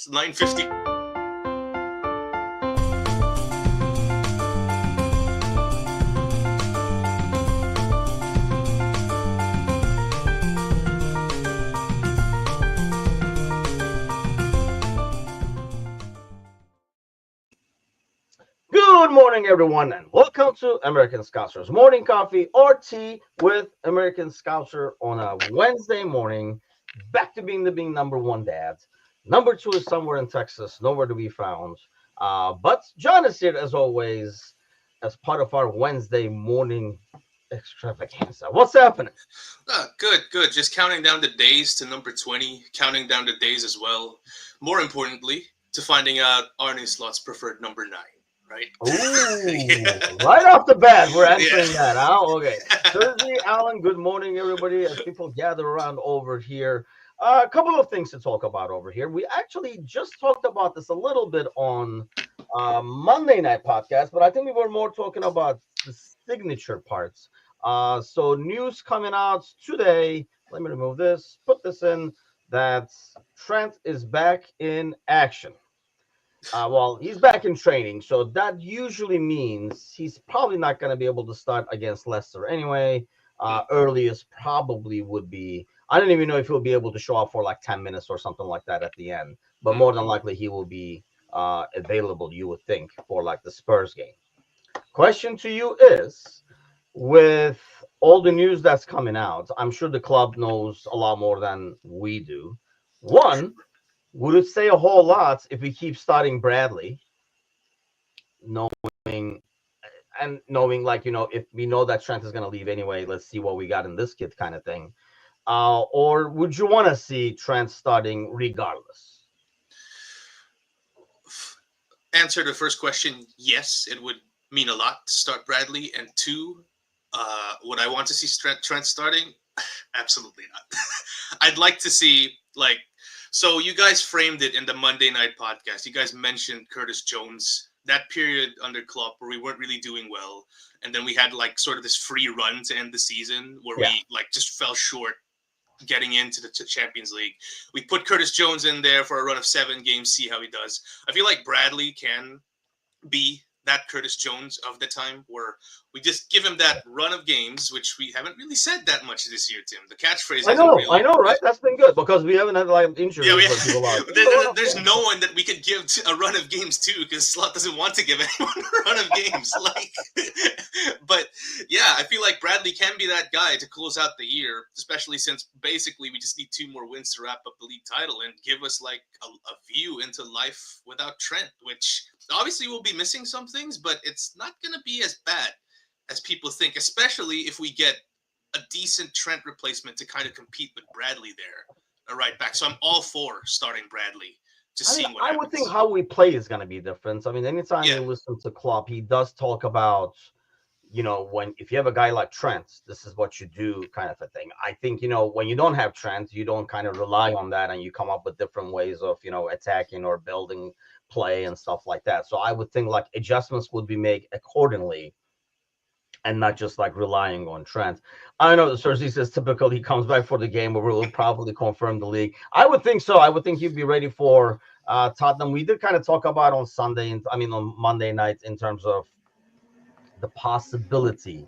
It's 9:50. Good morning, everyone, and welcome to American Scouser's Morning Coffee or Tea with American Scouser on a Wednesday morning. Back to being number one dad. Number two is somewhere in Texas, nowhere to be found. But John is here as always as part of our Wednesday morning extravaganza. What's happening? Good. Just counting down the days to number 20, counting down the days as well. More importantly, to finding out Arnie Slot's preferred number 9, right? Ooh, Yeah. right off the bat, we're answering that. Yeah. Huh? Okay. Thursday, Alan, good morning, everybody, as people gather around over here. A couple of things to talk about over here. We actually just talked about this a little bit on Monday night podcast, but I think we were more talking about the signature parts. So news coming out today. Let me remove this, put this in, that Trent is back in action. Well, he's back in training, so that usually means he's probably not going to be able to start against Leicester anyway. Earliest probably would be, I don't even know if he'll be able to show up for like 10 minutes or something like that at the end, but more than likely he will be available, you would think, for like the Spurs game. Question to you is, with all the news that's coming out, I'm sure the club knows a lot more than we do. One, would it say a whole lot if we keep starting Bradley, knowing knowing like if we know that Trent is going to leave anyway, let's see what we got in this kid kind of thing. Or would you want to see Trent starting regardless? Answer the first question, yes, it would mean a lot to start Bradley. And two, would I want to see Trent starting? Absolutely not. I'd like to see, like, so you guys framed it in the Monday night podcast. You guys mentioned Curtis Jones, that period under Klopp where we weren't really doing well. And then we had like sort of this free run to end the season where Yeah. we like just fell short getting into the Champions League. We put Curtis Jones in there for a run of 7 games, see how he does. I feel like Bradley can be that Curtis Jones of the time, where we just give him that run of games, which we haven't really said that much this year, Tim. The catchphrase hasn't I really. know, right? That's been good because we haven't had like Yeah, injuries where people are. there's no one that we could give a run of games to because Slot doesn't want to give anyone a run of games. Like, but yeah, I feel like Bradley can be that guy to close out the year, especially since basically we just need 2 more wins to wrap up the league title and give us like a view into life without Trent, which obviously we'll be missing some things, but it's not going to be as bad as people think, especially if we get a decent Trent replacement to kind of compete with Bradley there, right back. So I'm all for starting Bradley, just seeing what I happens. would think how we play is going to be different. I mean, anytime Yeah. you listen to Klopp, he does talk about, when if you have a guy like Trent, this is what you do, kind of a thing. I think, when you don't have Trent, you don't kind of rely on that and you come up with different ways of, attacking or building play and stuff like that. So I would think like adjustments would be made accordingly and not just like relying on Trent. I know the Cersei says typically he comes back for the game where we'll probably confirm the league. I would think so. I would think he'd be ready for Tottenham. We did kind of talk about on on Monday night in terms of the possibility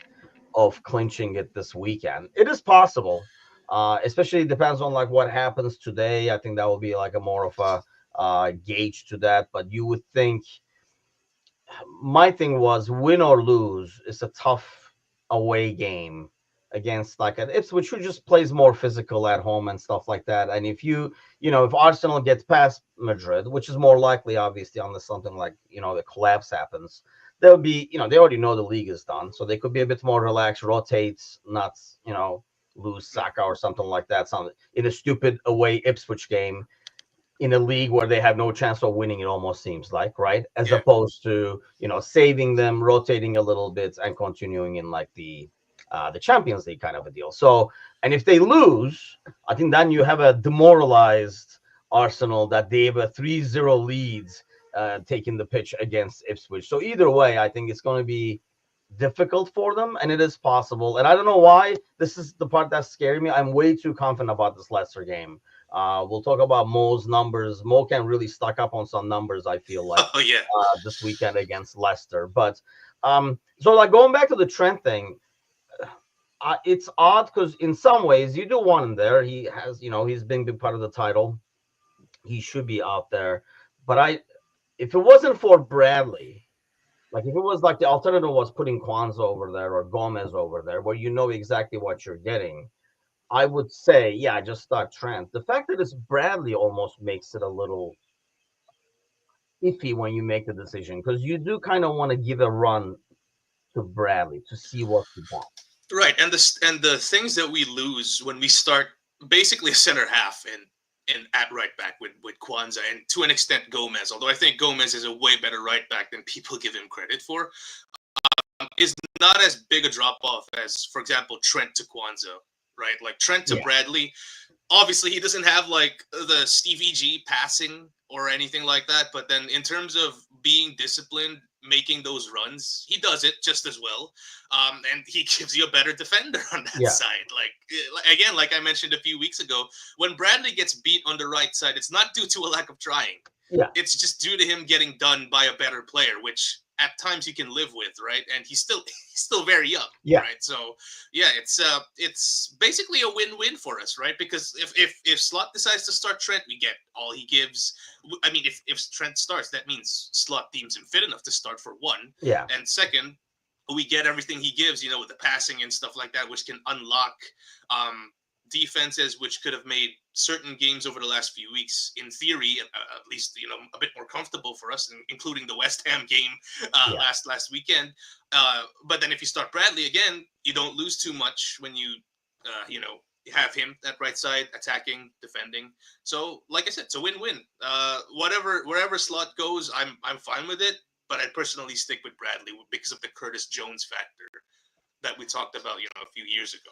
of clinching it this weekend. It is possible. Especially depends on like what happens today. I think that will be like a more of a gauge to that. But you would think my thing was win or lose, it's a tough away game against like an Ipswich who just plays more physical at home and stuff like that. And if if Arsenal gets past Madrid, which is more likely, obviously, unless something like, the collapse happens, they'll be, they already know the league is done. So they could be a bit more relaxed, rotates, not, lose Saka or something like that. Some in a stupid away Ipswich game in a league where they have no chance of winning, it almost seems like, right? As Yeah. opposed to, saving them, rotating a little bit, and continuing in like the Champions League kind of a deal. So, and if they lose, I think then you have a demoralized Arsenal that they have a 3-0 lead taking the pitch against Ipswich. So either way, I think it's going to be difficult for them, and it is possible. And I don't know why. This is the part that's scaring me. I'm way too confident about this Leicester game We'll talk about Mo's numbers. Mo can really stock up on some numbers, I feel like, Oh yeah. this weekend against Leicester. But so like going back to the Trent thing, it's odd because in some ways you do want him there. He has, he's been a big part of the title. He should be out there. But if it wasn't for Bradley, like if it was like the alternative was putting Kwanzaa over there or Gomez over there, where you know exactly what you're getting, I would say, yeah, just start Trent. The fact that it's Bradley almost makes it a little iffy when you make the decision because you do kind of want to give a run to Bradley to see what he got. Right, and the things that we lose when we start basically a center half and at right back with Kwanzaa and to an extent Gomez, although I think Gomez is a way better right back than people give him credit for, is not as big a drop off as, for example, Trent to Kwanzaa, right? Like Trent to Yeah. Bradley. Obviously, he doesn't have like the Stevie G passing or anything like that, but then in terms of being disciplined, making those runs, he does it just as well. And he gives you a better defender on that Yeah. side. Again, like I mentioned a few weeks ago, when Bradley gets beat on the right side, it's not due to a lack of trying. Yeah. It's just due to him getting done by a better player, which at times you can live with, right? And he's still very young, Yeah. right? So yeah, it's basically a win-win for us, right? Because if Slot decides to start Trent, we get all he gives. I mean, if Trent starts, that means Slot deems him fit enough to start for one. Yeah. And second, we get everything he gives, with the passing and stuff like that, which can unlock defenses, which could have made certain games over the last few weeks, in theory, at least a bit more comfortable for us, including the West Ham game last weekend. But then if you start Bradley again, you don't lose too much when you have him that right side attacking, defending. So like I said, it's a win-win. Wherever Slot goes, I'm fine with it. But I personally stick with Bradley because of the Curtis Jones factor that we talked about, a few years ago.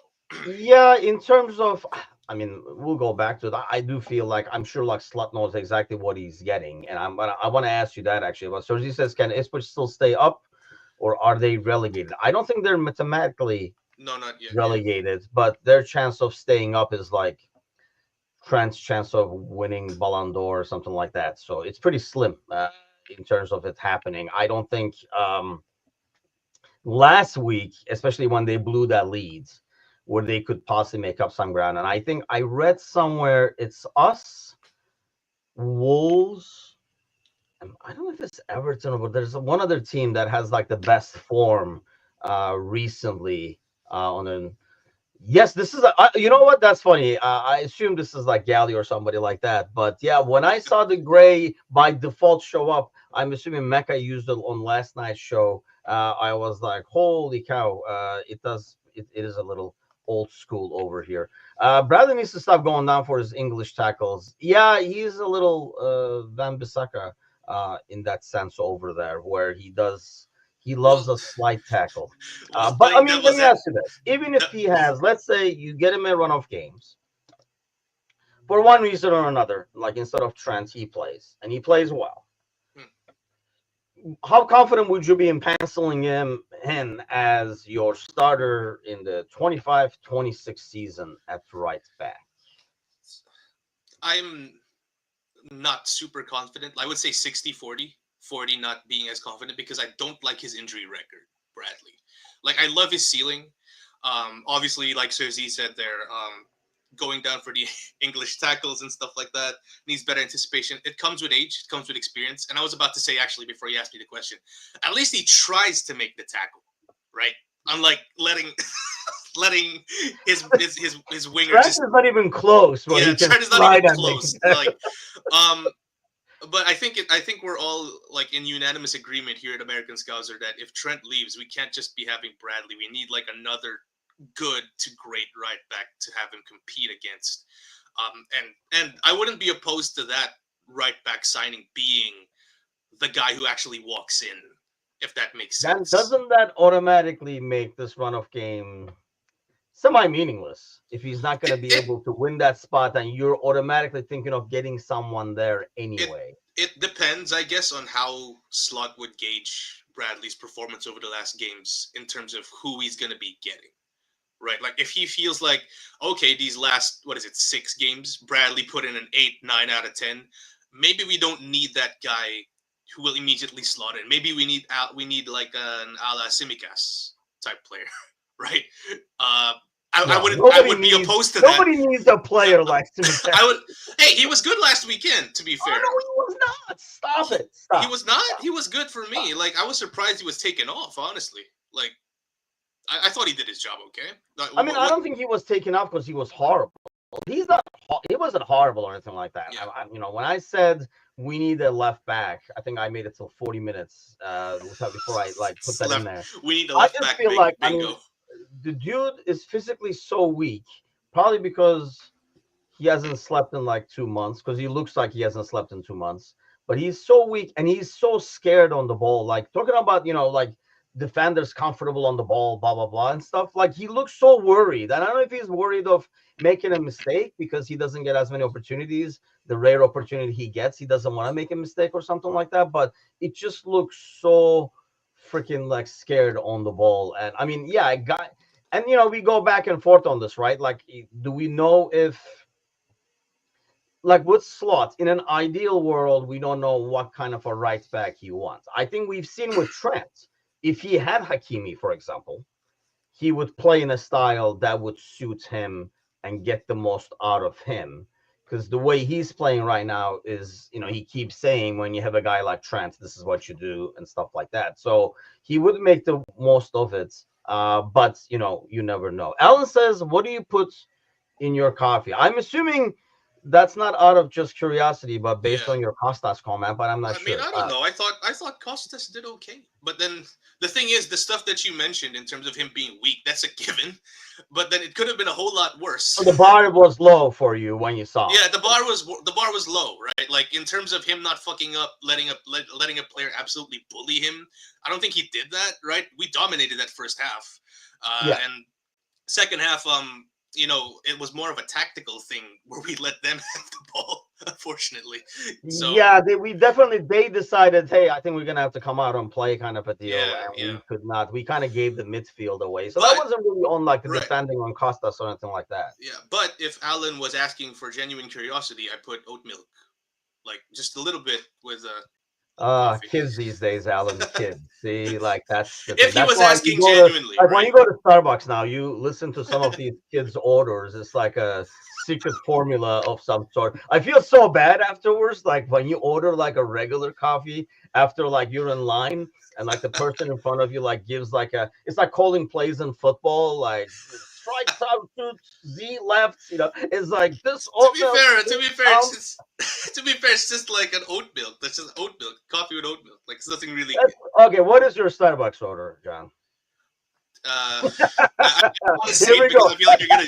Yeah, in terms of, I mean, we'll go back to that. I do feel like I'm sure like Slut knows exactly what he's getting, and I want to ask you that actually. But Sergi says, can Ipswich still stay up, or are they relegated? I don't think they're mathematically No, not yet. relegated, but their chance of staying up is like Trent's chance of winning Ballon d'Or or something like that. So it's pretty slim in terms of it happening. I don't think last week, especially when they blew that lead, where they could possibly make up some ground. And I think I read somewhere it's us, Wolves. And I don't know if it's Everton, but there's one other team that has like the best form recently on an. Yes, this is you know what? That's funny. I assume this is like Galley or somebody like that. But yeah, when I saw the gray by default show up, I'm assuming Mecca used it on last night's show. I was like, holy cow! It does. It is a little old school over here. Bradley needs to stop going down for his English tackles. Yeah, he's a little Van Bissaka in that sense over there, where he does. He loves a slight tackle. But I mean, let me ask you this: even if he has, let's say, you get him a run of games for one reason or another, like instead of Trent, he plays and he plays well. How confident would you be in penciling him in as your starter in the 25-26 season at right back? I'm not super confident. I would say 60-40. 40 not being as confident because I don't like his injury record, Bradley. Like, I love his ceiling. Obviously, like Sergi said there, going down for the English tackles and stuff like that needs better anticipation. It comes with age. It comes with experience. And I was about to say, actually, before you asked me the question, at least he tries to make the tackle, right? Unlike letting his winger Trent just is not even close. yeah, Trent is not even close. Like, but I think we're all like in unanimous agreement here at American Scouser that if Trent leaves, we can't just be having Bradley. We need like another good to great right back to have him compete against. And I wouldn't be opposed to that right back signing being the guy who actually walks in, if that makes sense. Doesn't that automatically make this run of game semi-meaningless if he's not going to be able to win that spot and you're automatically thinking of getting someone there anyway? It depends, I guess, on how Slot would gauge Bradley's performance over the last games in terms of who he's going to be getting, right? Like if he feels like, okay, these last, what is it, 6 games, Bradley put in an 8, 9 out of 10. Maybe we don't need that guy who will immediately slot in. Maybe we need like an a la Simicas type player, right? No, I would be opposed to that. Nobody needs a player like Simicas. I would. Hey, he was good last weekend. To be fair, Oh, no, he was not. Stop it. Stop. He was not. Stop. He was good for me. Like I was surprised he was taken off. Honestly, like I thought he did his job okay. I mean, I don't think he was taken off because he was horrible. He's not. He wasn't horrible or anything like that. Yeah. When I said we need a left back, I think I made it till 40 minutes before I put that in there. We need a left back. I just feel like the dude is physically so weak, probably because he hasn't slept in like 2 months, because he looks like he hasn't slept in 2 months. But he's so weak and he's so scared on the ball. Like talking about, defenders comfortable on the ball, blah, blah, blah, and stuff. Like he looks so worried. And I don't know if he's worried of making a mistake because he doesn't get as many opportunities. The rare opportunity he gets, he doesn't want to make a mistake or something like that. But it just looks so freaking like scared on the ball. And I mean, yeah, we go back and forth on this, right? Like, do we know if, like with Slot, in an ideal world, we don't know what kind of a right back he wants. I think we've seen with Trent, if he had Hakimi, for example, he would play in a style that would suit him and get the most out of him. Because the way he's playing right now is, he keeps saying when you have a guy like Trent, this is what you do and stuff like that. So he would make the most of it. But, you never know. Alan says, what do you put in your coffee? I'm assuming that's not out of just curiosity, but based on your Costas comment, but I'm not sure. I mean, I don't know. I thought Costas did okay. But then the thing is, the stuff that you mentioned in terms of him being weak, that's a given. But then it could have been a whole lot worse. So the bar was low for you when you saw. Yeah, the bar was low, right? Like in terms of him not fucking up, letting a player absolutely bully him. I don't think he did that, right? We dominated that first half. And second half, it was more of a tactical thing where we let them have the ball, unfortunately. So yeah, they decided, hey, I think we're gonna have to come out and play kind of a deal, and we could not. We kind of gave the midfield away, so that wasn't really on like the defending on Costas or anything like that. Yeah, but if Alan was asking for genuine curiosity, I put oat milk, like just a little bit with kids these days, Alan, kids. See, like that's the if thing. he was asking genuinely. When you go to Starbucks now, you listen to some of these kids' orders. It's like a secret formula of some sort. I feel so bad afterwards. Like when you order like a regular coffee after like you're in line and like the person in front of you like gives like it's like calling plays in football, like strike out to Z left. It's like this. To be fair, it's just like an oat milk. That's just oat milk, coffee with oat milk. Like it's nothing really. Okay, what is your Starbucks order, John? I want to say Here we because go. I feel like you're gonna.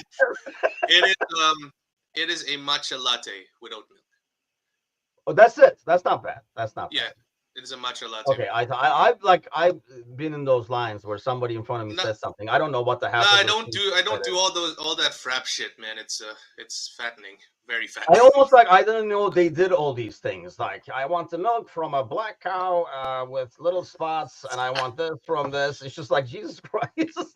It is a matcha latte with oat milk. Oh, that's it. That's not bad. That's not bad. Yeah, it is a matcha latte. Okay, I've been in those lines where somebody in front of me says something. I don't know what the hell. No, I don't do all that frap shit, man. It's fattening, very fattening. I didn't know they did all these things. Like I want the milk from a black cow with little spots, and I want this from this. It's just like Jesus Christ. It's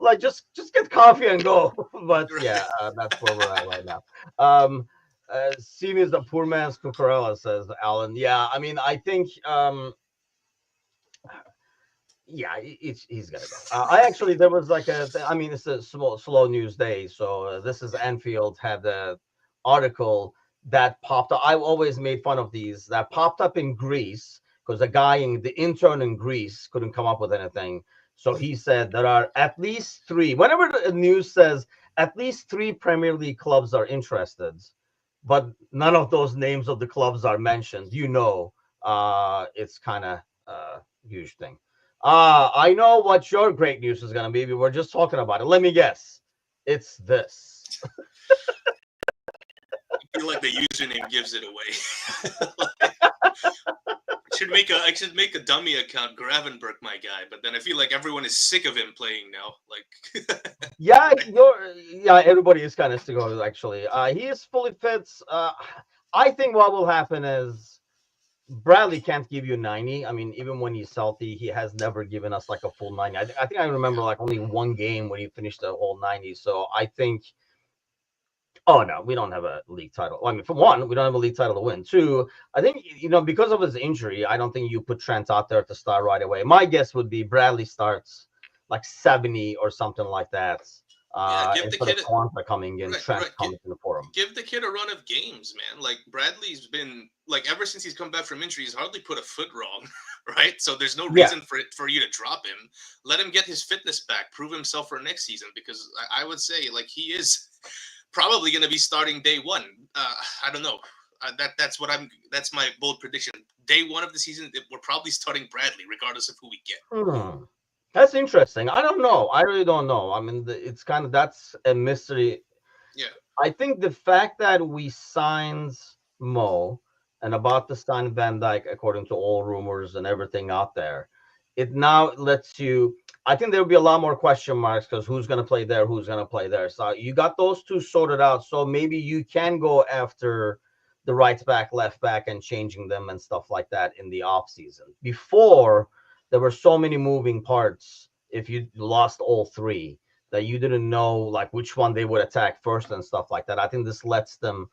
like just get coffee and go. But yeah, that's where we're at right now. Simi is the poor man's Cucurella, says Alan. Yeah, I mean, I think, he's gonna go. There was like it's a slow news day, so this is Anfield had the article that popped up. I've always made fun of these that popped up in Greece because the intern in Greece couldn't come up with anything. So he said there are at least 3. Whenever the news says at least 3 Premier League clubs are interested, but none of those names of the clubs are mentioned, it's kind of a huge thing. I know what your great news is going to be. We were just talking about it. Let me guess. It's this. I feel like the username gives it away. I should make a dummy account, Gravenberg, my guy. But then I feel like everyone is sick of him playing now. Like, everybody is kind of sick of it. Actually, he is fully fit. I think what will happen is Bradley can't give you 90. I mean, even when he's healthy, he has never given us like a full 90. I think I remember Yeah, like only one game when he finished the whole 90. So I think, oh no, we don't have a league title. Well, I mean, for one, we don't have a league title to win. Two, I think, because of his injury, I don't think you put Trent out there to start right away. My guess would be Bradley starts like 70 or something like that. yeah. Give the Instead of kid Quanta coming in, right, Trent right. comes in for him. Give the kid a run of games, man. Like Bradley's been like ever since he's come back from injury, he's hardly put a foot wrong, right? So there's no Yeah. reason for you to drop him. Let him get his fitness back, prove himself for next season. Because I would say like he is probably going to be starting day one. I don't know. That's my bold prediction. Day one of the season, we're probably starting Bradley, regardless of who we get. That's interesting. I don't know. I really don't know. I mean, it's kind of that's a mystery. Yeah, I think the fact that we signed Mo and about to sign Van Dyke, according to all rumors and everything out there, it now lets you. I think there'll be a lot more question marks because who's going to play there, who's going to play there. So you got those two sorted out. So maybe you can go after the right back, left back, and changing them and stuff like that in the off season. Before there were so many moving parts. If you lost all three, that you didn't know like which one they would attack first and stuff like that. I think this lets them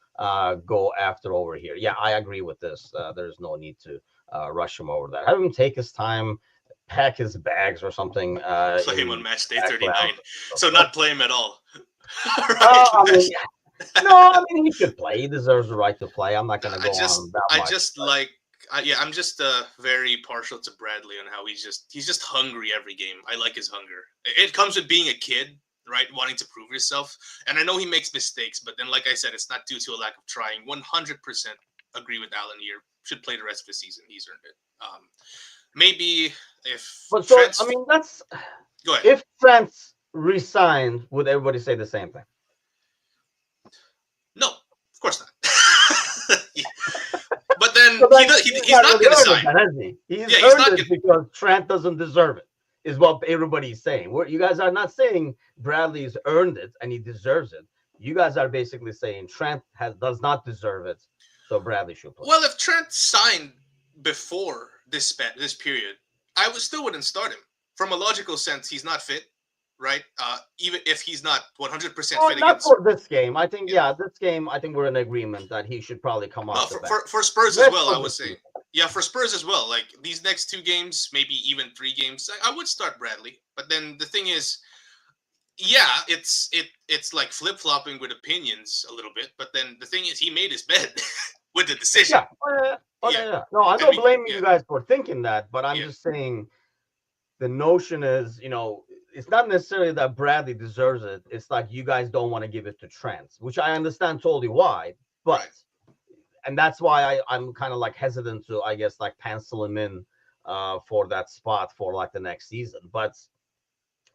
go after over here. Yeah, I agree with this. There's no need to rush him over that. Have him take his time, pack his bags or something. play him on In match day background. 39. So not play him at all. Right? I mean, no, I mean he should play. He deserves the right to play. I'm not going to go on that I much. just like, yeah, I'm just very partial to Bradley on how he's just hungry every game. I like his hunger. It comes with being a kid, right? Wanting to prove yourself. And I know he makes mistakes, but then, like I said, it's not due to a lack of trying. 100% agree with Alan here. Should play the rest of the season. He's earned it. Maybe if But so Trent's, I mean, that's go ahead. if Trent resigned, would everybody say the same thing? No, of course not. Yeah. But then So then he's not not really going to earned it, sign. then, has he? He's Yeah, he's earned not it gonna, because Trent doesn't deserve it, is what everybody's saying. You guys are not saying Bradley's earned it and he deserves it. You guys are basically saying Trent does not deserve it, so Bradley should play. Well, if Trent signed before this period, I still wouldn't start him. From a logical sense, he's not fit, right? Even if he's not 100% fit Not against. for this game. I think, Yeah. this game, I think we're in agreement that he should probably come No, off the bench. for Spurs as Rest well, I of would the say. season. Yeah, for Spurs as well. Like these next two games, maybe even three games, I would start Bradley. But then the thing is, yeah, it's like flip flopping with opinions a little bit. But then the thing is, he made his bed with the decision. Yeah. Yeah, Yeah. No, I'm and not blaming yeah, you guys for thinking that, but I'm yeah, just saying the notion is, it's not necessarily that Bradley deserves it. It's like you guys don't want to give it to Trent, which I understand totally why. But right. and that's why I'm kind of like hesitant to, I guess, like pencil him in for that spot for like the next season. But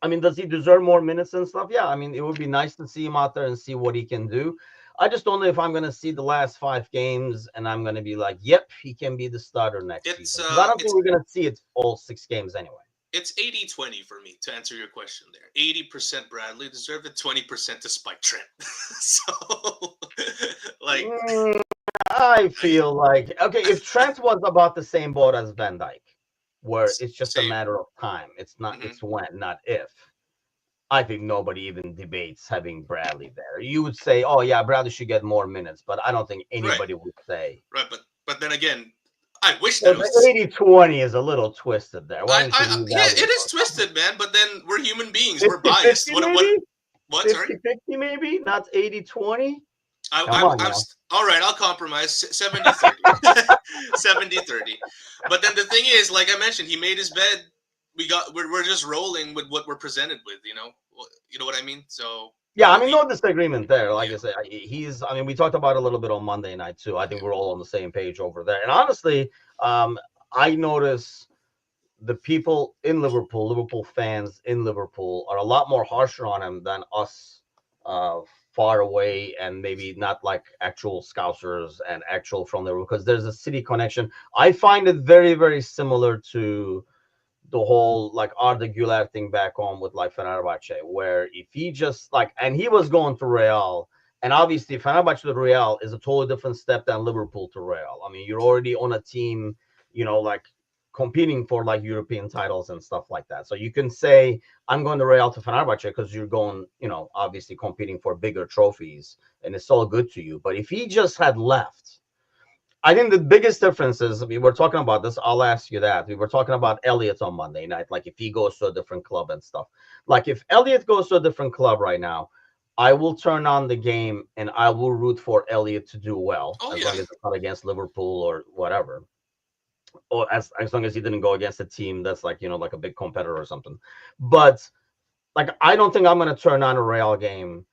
I mean, does he deserve more minutes and stuff? Yeah, I mean, it would be nice to see him out there and see what he can do. I just don't know if I'm going to see the last 5 games and I'm going to be like, yep, he can be the starter next It's season. 'Cause I don't think it's we're going to see it all 6 games anyway. it's 80-20 for me to answer your question there. 80% Bradley deserved it, 20% to Spike Trent. So, like, I feel like, okay, if Trent was about the same boat as Van Dyke, where it's just a same. matter of time, it's not, Hmm. it's when, not if. I think nobody even debates having Bradley there. You would say, oh, yeah, Bradley should get more minutes, but I don't think Right, anybody would say. right. But then again, I wish that Well, it was. the 80-20 is a little twisted there. Why don't you leave Yeah, that it one is for twisted, man. But then we're human beings. We're 50 biased. 50 What? maybe? What? Sorry. 50-50 maybe? Not 80-20? I, Come I'm, on I'm now. all right. I'll compromise 70-30. 70-30. But then the thing is, like I mentioned, he made his bed. We're just rolling with what we're presented with. You know what I mean. So Yeah, I mean, no disagreement there. Like yeah, I said, I mean, we talked about it a little bit on Monday night too. I think we're all on the same page over there. And honestly, I notice the people in Liverpool fans in Liverpool, are a lot more harsher on him than us uh, far away and maybe not like actual Scousers and actual from there, because there's a city connection. I find it very, very similar to the whole like Arda Güler thing back home with like Fenerbahce, where if he just like, and he was going to Real And obviously, Fenerbahce to Real is a totally different step than Liverpool to Real. I mean, you're already on a team, like competing for like European titles and stuff like that. So you can say, I'm going to Real to Fenerbahce because you're going, obviously competing for bigger trophies, and it's all good to you. But if he just had left, I think the biggest difference is, we were talking about this. I'll ask you that. We were talking about Elliot on Monday night, like if he goes to a different club and stuff. Like if Elliot goes to a different club right now, I will turn on the game and I will root for Elliot to do well, Oh as yeah. long as it's not against Liverpool or whatever, or as long as he didn't go against a team that's like like a big competitor or something. But like I don't think I'm gonna turn on a Real game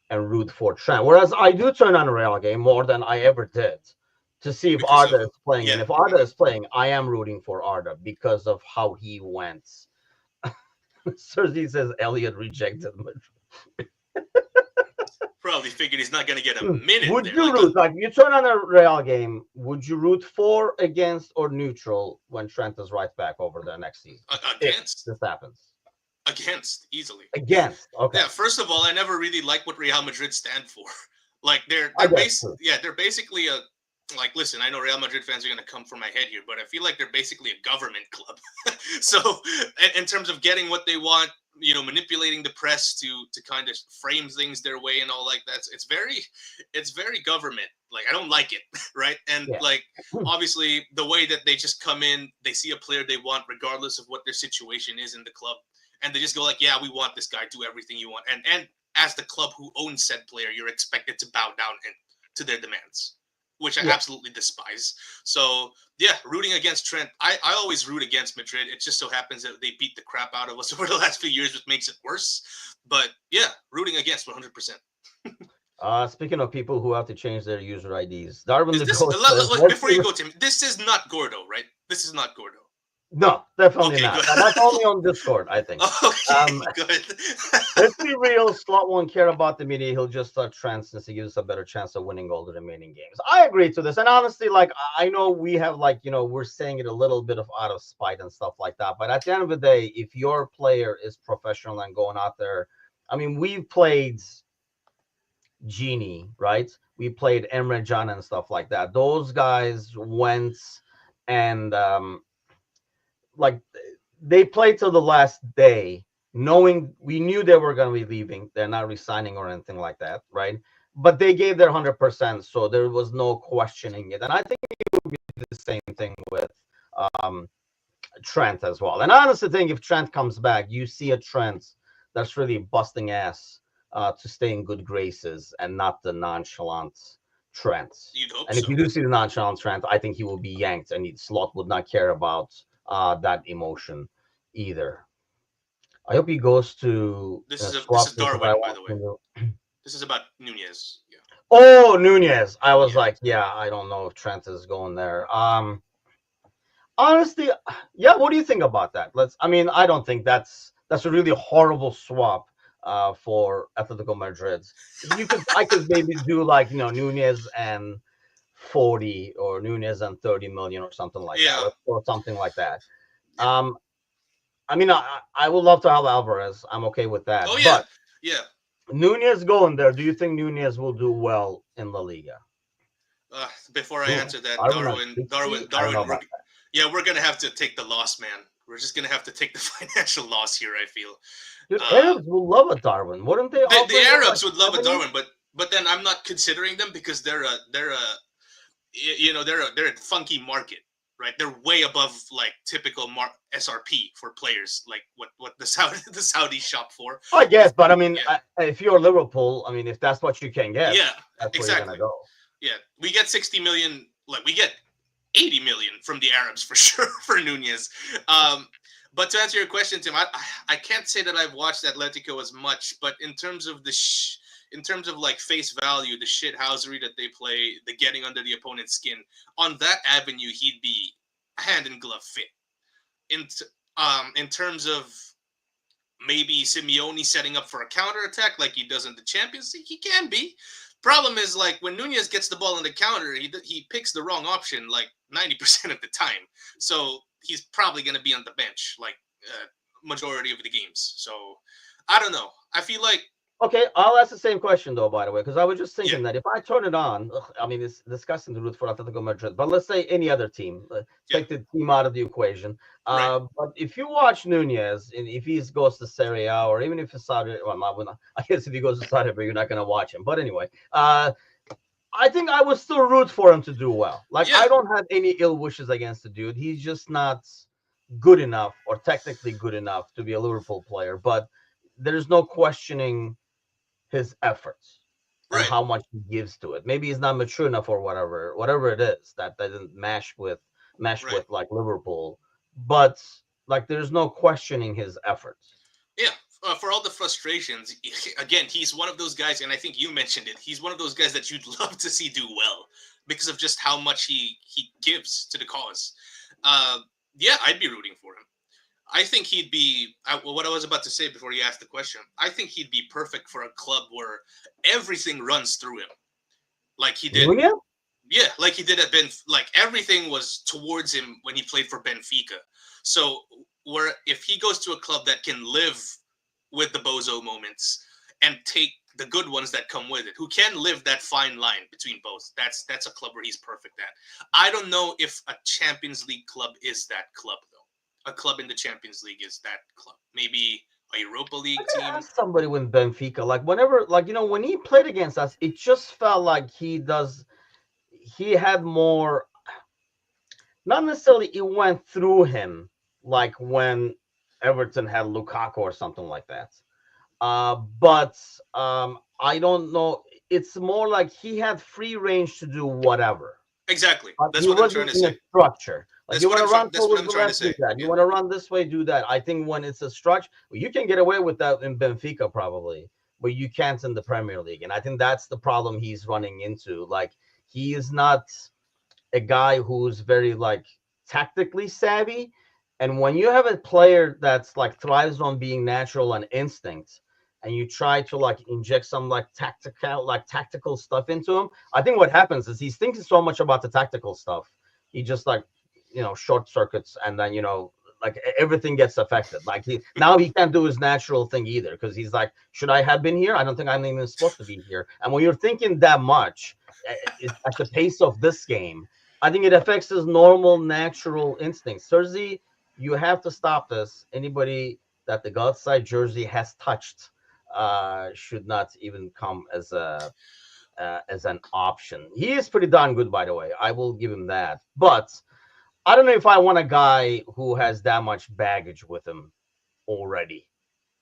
and root for Trent. Whereas I do turn on a Real game more than I ever did to see if Because of Arda is playing. yeah. And if Arda is playing, I am rooting for Arda because of how he went. Sergi says Elliot rejected Madrid. Probably figured he's not gonna get a minute Would there. you Like root, like you turn on a Real game, would you root for, against, or neutral when Trent is right back over there next season? If against. this happens. Against, easily. Against. Okay. Yeah, first of all, I never really like what Real Madrid stand for. Like they're they're basically a like listen, I know Real Madrid fans are gonna come for my head here, but I feel like they're basically a government club. So in terms of getting what they want, manipulating the press to kind of frame things their way and all like that, it's very government. Like I don't like it, right? And Yeah. like obviously the way that they just come in, they see a player they want regardless of what their situation is in the club. And they just go like, yeah, we want this guy, do everything you want. And as the club who owns said player, you're expected to bow down to their demands, which I absolutely despise. So yeah, rooting against Trent. I always root against Madrid. It just so happens that they beat the crap out of us over the last few years, which makes it worse. But yeah, rooting against 100%. Speaking of people who have to change their user IDs, Darwin Is the this Ghost says, before you go, Tim? This is not Gordo, right? This is not Gordo. no, definitely Okay, not. good. That's only on Discord, I think. Okay, good. Let's be real. Slot won't care about the media. He'll just start Trent since he gives us a better chance of winning all the remaining games. I agree to this. And honestly, like, I know we have, like, we're saying it a little bit of out of spite and stuff like that. But at the end of the day, if your player is professional and going out there, I mean, we've played Genie, right? We played Emre Can and stuff like that. Those guys went and, like, they played till the last day, knowing we knew they were going to be leaving. They're not resigning or anything like that, right? But they gave their 100%, so there was no questioning it. And I think it would be the same thing with Trent as well. And I honestly think if Trent comes back, you see a Trent that's really busting ass to stay in good graces and not the nonchalant Trent. You'd hope And if so. you do see the nonchalant Trent, I think he will be yanked, and Slot would not care about that emotion either. I hope he goes to This is Darwin, by the way. This is about Nunez. Yeah. Oh, Nunez. I was like, yeah, I don't know if Trent is going there. Honestly, yeah. What do you think about that? I don't think that's a really horrible swap for Atletico Madrid. I could maybe do like Nunez and 40 or Nunez and 30 million or something like that, or something like that. I would love to have Alvarez. I'm okay with that. Oh yeah, But yeah. Nunez going there. Do you think Nunez will do well in La Liga? Before I answer that, Darwin. We're gonna have to take the loss, man. We're just gonna have to take the financial loss here. I feel. Dude, Arabs will love a Darwin, wouldn't they? The Arabs would love a Darwin, but then I'm not considering them because they're a funky market. Right, they're way above like typical SRP for players, like what the Saudis shop for. I guess, but I mean, if you're Liverpool, I mean, if that's what you can get, that's exactly. Where you're gonna go. Yeah, we get 60 million, like we get 80 million from the Arabs for sure for Nunez. But to answer your question, Tim, I can't say that I've watched Atletico as much, but in terms of in terms of like face value, the shithousery that they play, the getting under the opponent's skin, on that avenue, he'd be hand in glove fit. In terms of maybe Simeone setting up for a counterattack like he does in the Champions League, he can be. Problem is, like, when Nunez gets the ball in the counter, he picks the wrong option like 90% of the time. So he's probably going to be on the bench like majority of the games. So I don't know. I feel like Okay, I'll ask the same question though, by the way, because I was just Yeah, thinking that if I turn it on, I mean, it's disgusting to root for Atletico Madrid, but let's say any other team, yeah, take the team out of the equation. right. But if you watch Nunez, and if he goes to Serie A, or even if it's Saudi, well, I guess if he goes to Saudi, but you're not going to watch him. But anyway, I think I would still root for him to do well. Like, Yeah, I don't have any ill wishes against the dude. He's just not good enough or technically good enough to be a Liverpool player, but there's no questioning his efforts and right, how much he gives to it. Maybe he's not mature enough or whatever it is that doesn't mesh right. with like Liverpool. But like there's no questioning his efforts. Yeah, for all the frustrations, again, he's one of those guys, and I think you mentioned it. He's one of those guys that you'd love to see do well because of just how much he gives to the cause. Uh, yeah, I'd be rooting for him. I think he'd be what I was about to say before you asked the question. I think he'd be perfect for a club where everything runs through him, like he did. Nunez? Yeah, like he did at like everything was towards him when he played for Benfica. So where if he goes to a club that can live with the bozo moments and take the good ones that come with it, who can live that fine line between both, that's a club where he's perfect at. I don't know if a Champions League club is that club though. A club in the Champions League is that club. Maybe a Europa I League gotta team. ask somebody with Benfica. Like whenever, like when he played against us, it just felt like he had more, not necessarily it went through him like when Everton had Lukaku or something like that. But I don't know. It's more like he had free range to do whatever. Exactly. But That's he what I'm trying wasn't to in a say. structure. Like you want to run That's what towards I'm the trying to left, do say. that. You Yeah. want to run this way, do that. I think when it's a structure, you can get away with that in Benfica probably, but you can't in the Premier League. And I think that's the problem he's running into. Like he is not a guy who's very like tactically savvy. And when you have a player that's like thrives on being natural and instinct, and you try to like inject some like tactical stuff into him, I think what happens is he's thinking so much about the tactical stuff, he just like short circuits, and then like everything gets affected. Like he can't do his natural thing either because he's like, should I have been here? I don't think I'm even supposed to be here. And when you're thinking that much at the pace of this game, I think it affects his normal, natural instincts. Sergi, you have to stop this. Anybody that the God's jersey has touched should not even come as an option. He is pretty darn good, by the way. I will give him that. But I don't know if I want a guy who has that much baggage with him already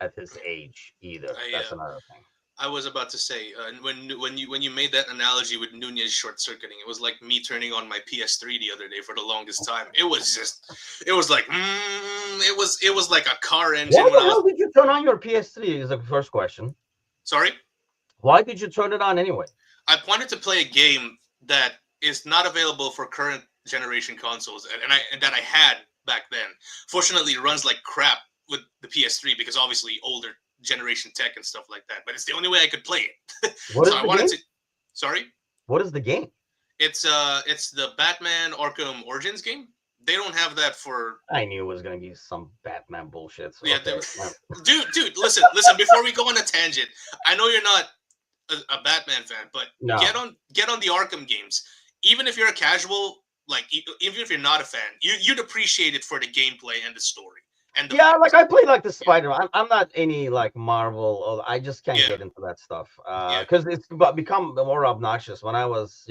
at his age either. I That's another thing. I was about to say when you made that analogy with Nunez short circuiting, it was like me turning on my PS3 the other day for the longest time. It was like it was like a car engine Why when the I was hell did you turn on your PS3? Is the first question. sorry. Why did you turn it on anyway? I wanted to play a game that is not available for current generation consoles, and that I had back then. Fortunately, it runs like crap with the PS3 because obviously older generation tech and stuff like that. But it's the only way I could play it. What So is I the wanted game? to. Sorry, What is the game? it's the Batman Arkham Origins game. They don't have that for. I knew it was gonna be some Batman bullshit. So Yeah, okay. dude, listen. Before we go on a tangent, I know you're not a Batman fan, but No. get on the Arkham games. Even if you're a casual, like even if you're not a fan, you'd appreciate it for the gameplay and the story and the Yeah, vibes. like I play like the Spider. I'm not any like Marvel. Or I just can't Yeah, get into that stuff yeah, because it's become more obnoxious. When I was,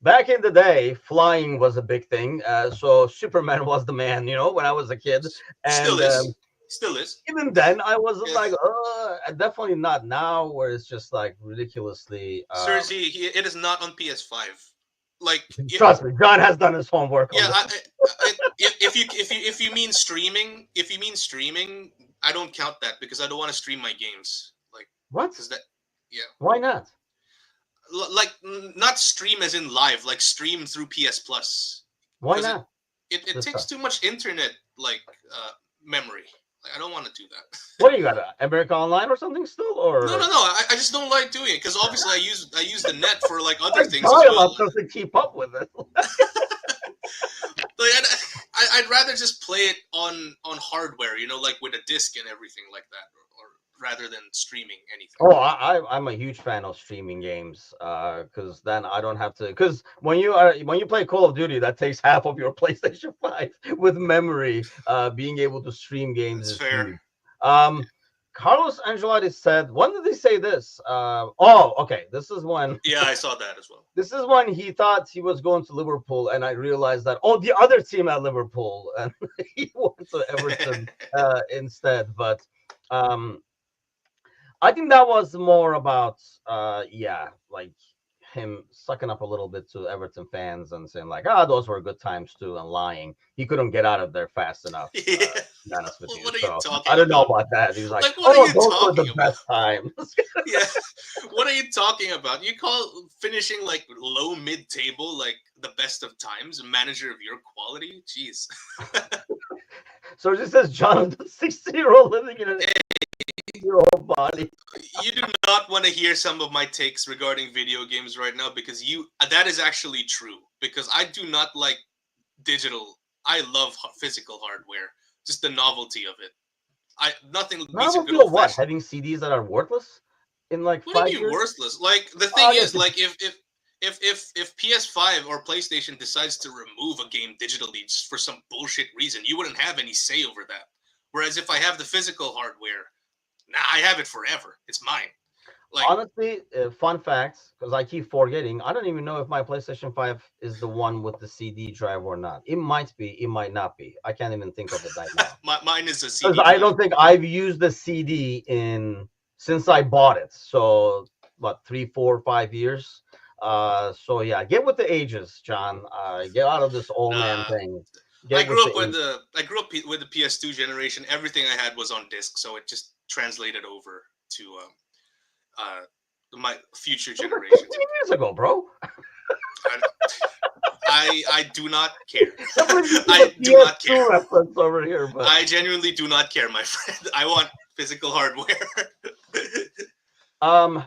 back in the day, flying was a big thing. So Superman was the man, when I was a kid, still and is, still is. even then I wasn't Yeah. like, definitely not now, where it's just like ridiculously. Seriously, it is not on PS5. Like, Trust me, John has done his homework on yeah, this. if you mean streaming, I don't count that because I don't want to stream my games. Like, What? because that, yeah, Why not? like not stream as in live, like stream through PS Plus. Why Because not? it This takes stuff. too much internet memory. Like, I don't want to do that. What do you got? America Online or something still, No, or? no, no. I just don't like doing it because obviously I use the net for like other Like things as dial well. up doesn't keep up with it. Like, I'd rather just play it on hardware, like with a disc and everything like that, or rather than streaming anything. Oh, I'm a huge fan of streaming games, because then I don't have to. Because when you play Call of Duty, that takes half of your PlayStation 5 with memory. Being able to stream games That's is fair. huge. Um, Carlos Angelotti said, when did they say this? Oh, okay. Yeah, I saw that as well. This is when he thought he was going to Liverpool, and I realized that the other team at Liverpool, and he went to Everton instead. But um, I think that was more about like him sucking up a little bit to Everton fans and saying like, those were good times too, and lying. He couldn't get out of there fast enough. Yeah. To be honest with you. What are you So talking I don't know about? about that. He was like, What are you those were talking the about? best times. Yeah. What are you talking about? You call finishing like low mid table like the best of times, a manager of your quality? Jeez. So this says Jonathan, 60-year-old living in an 80-year-old body. You do not want to hear some of my takes regarding video games right now because that is actually true. Because I do not like digital. I love physical hardware. Just the novelty of it. Nothing beats a good Novelty old of what? fashioned. Having CDs that are worthless in like What do 5 you mean years? worthless? Like the thing Yeah. is, like if PS5 or PlayStation decides to remove a game digitally just for some bullshit reason, you wouldn't have any say over that. Whereas if I have the physical hardware, I have it forever. It's mine. Like Honestly, fun facts, because I keep forgetting. I don't even know if my PlayStation 5 is the one with the CD drive or not. It might be, it might not be. I can't even think of it right now. mine is a Because CD I drive. don't think I've used the CD since I bought it. So what, 3, 4, 5 years? So yeah, get with the ages, John. Get out of this old man Nah, thing. I Get with grew the up with age. the PS2 generation. Everything I had was on disc, so it just translated over to my future It was like generations. 15 years ago, bro. I do not care. Somebody give I a do not care. PS2 reference over here, but I genuinely do not care, my friend. I want physical hardware. I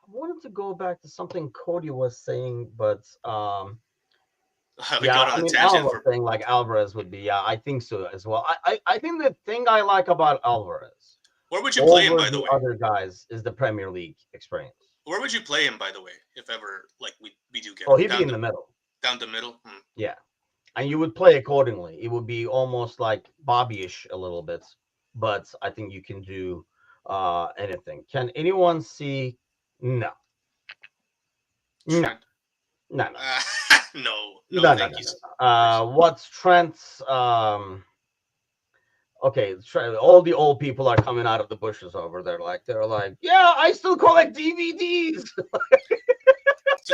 wanted to go back to something Cody was saying, but We got I on a mean, Alan tangent was for. saying like Alvarez would be, I think so as well. I think the thing I like about Alvarez Where would you play him, over by the the way? other guys is the Premier League experience. Where would you play him, by the way, if ever like we do get Oh, he'd be down in the the middle. down the middle? Yeah. And you would play accordingly. It would be almost like Bobby-ish a little bit, but I think you can do anything. Can anyone see? No. No. Trent. No, no. No, thank you. What's Trent's okay, all the old people are coming out of the bushes over there. They're like, yeah, I still collect DVDs.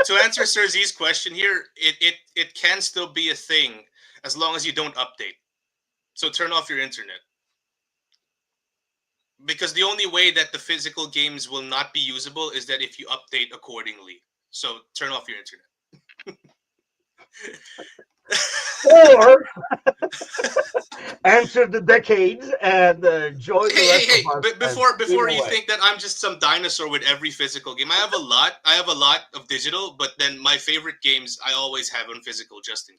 To answer Sir Z's question here, it can still be a thing as long as you don't update. So turn off your internet. Because the only way that the physical games will not be usable is that if you update accordingly. So turn off your internet. Or enter the decades and join the rest Hey! of us. But before you think that I'm just some dinosaur with every physical game, I have a lot. I have a lot of digital, but then my favorite games I always have on physical, just in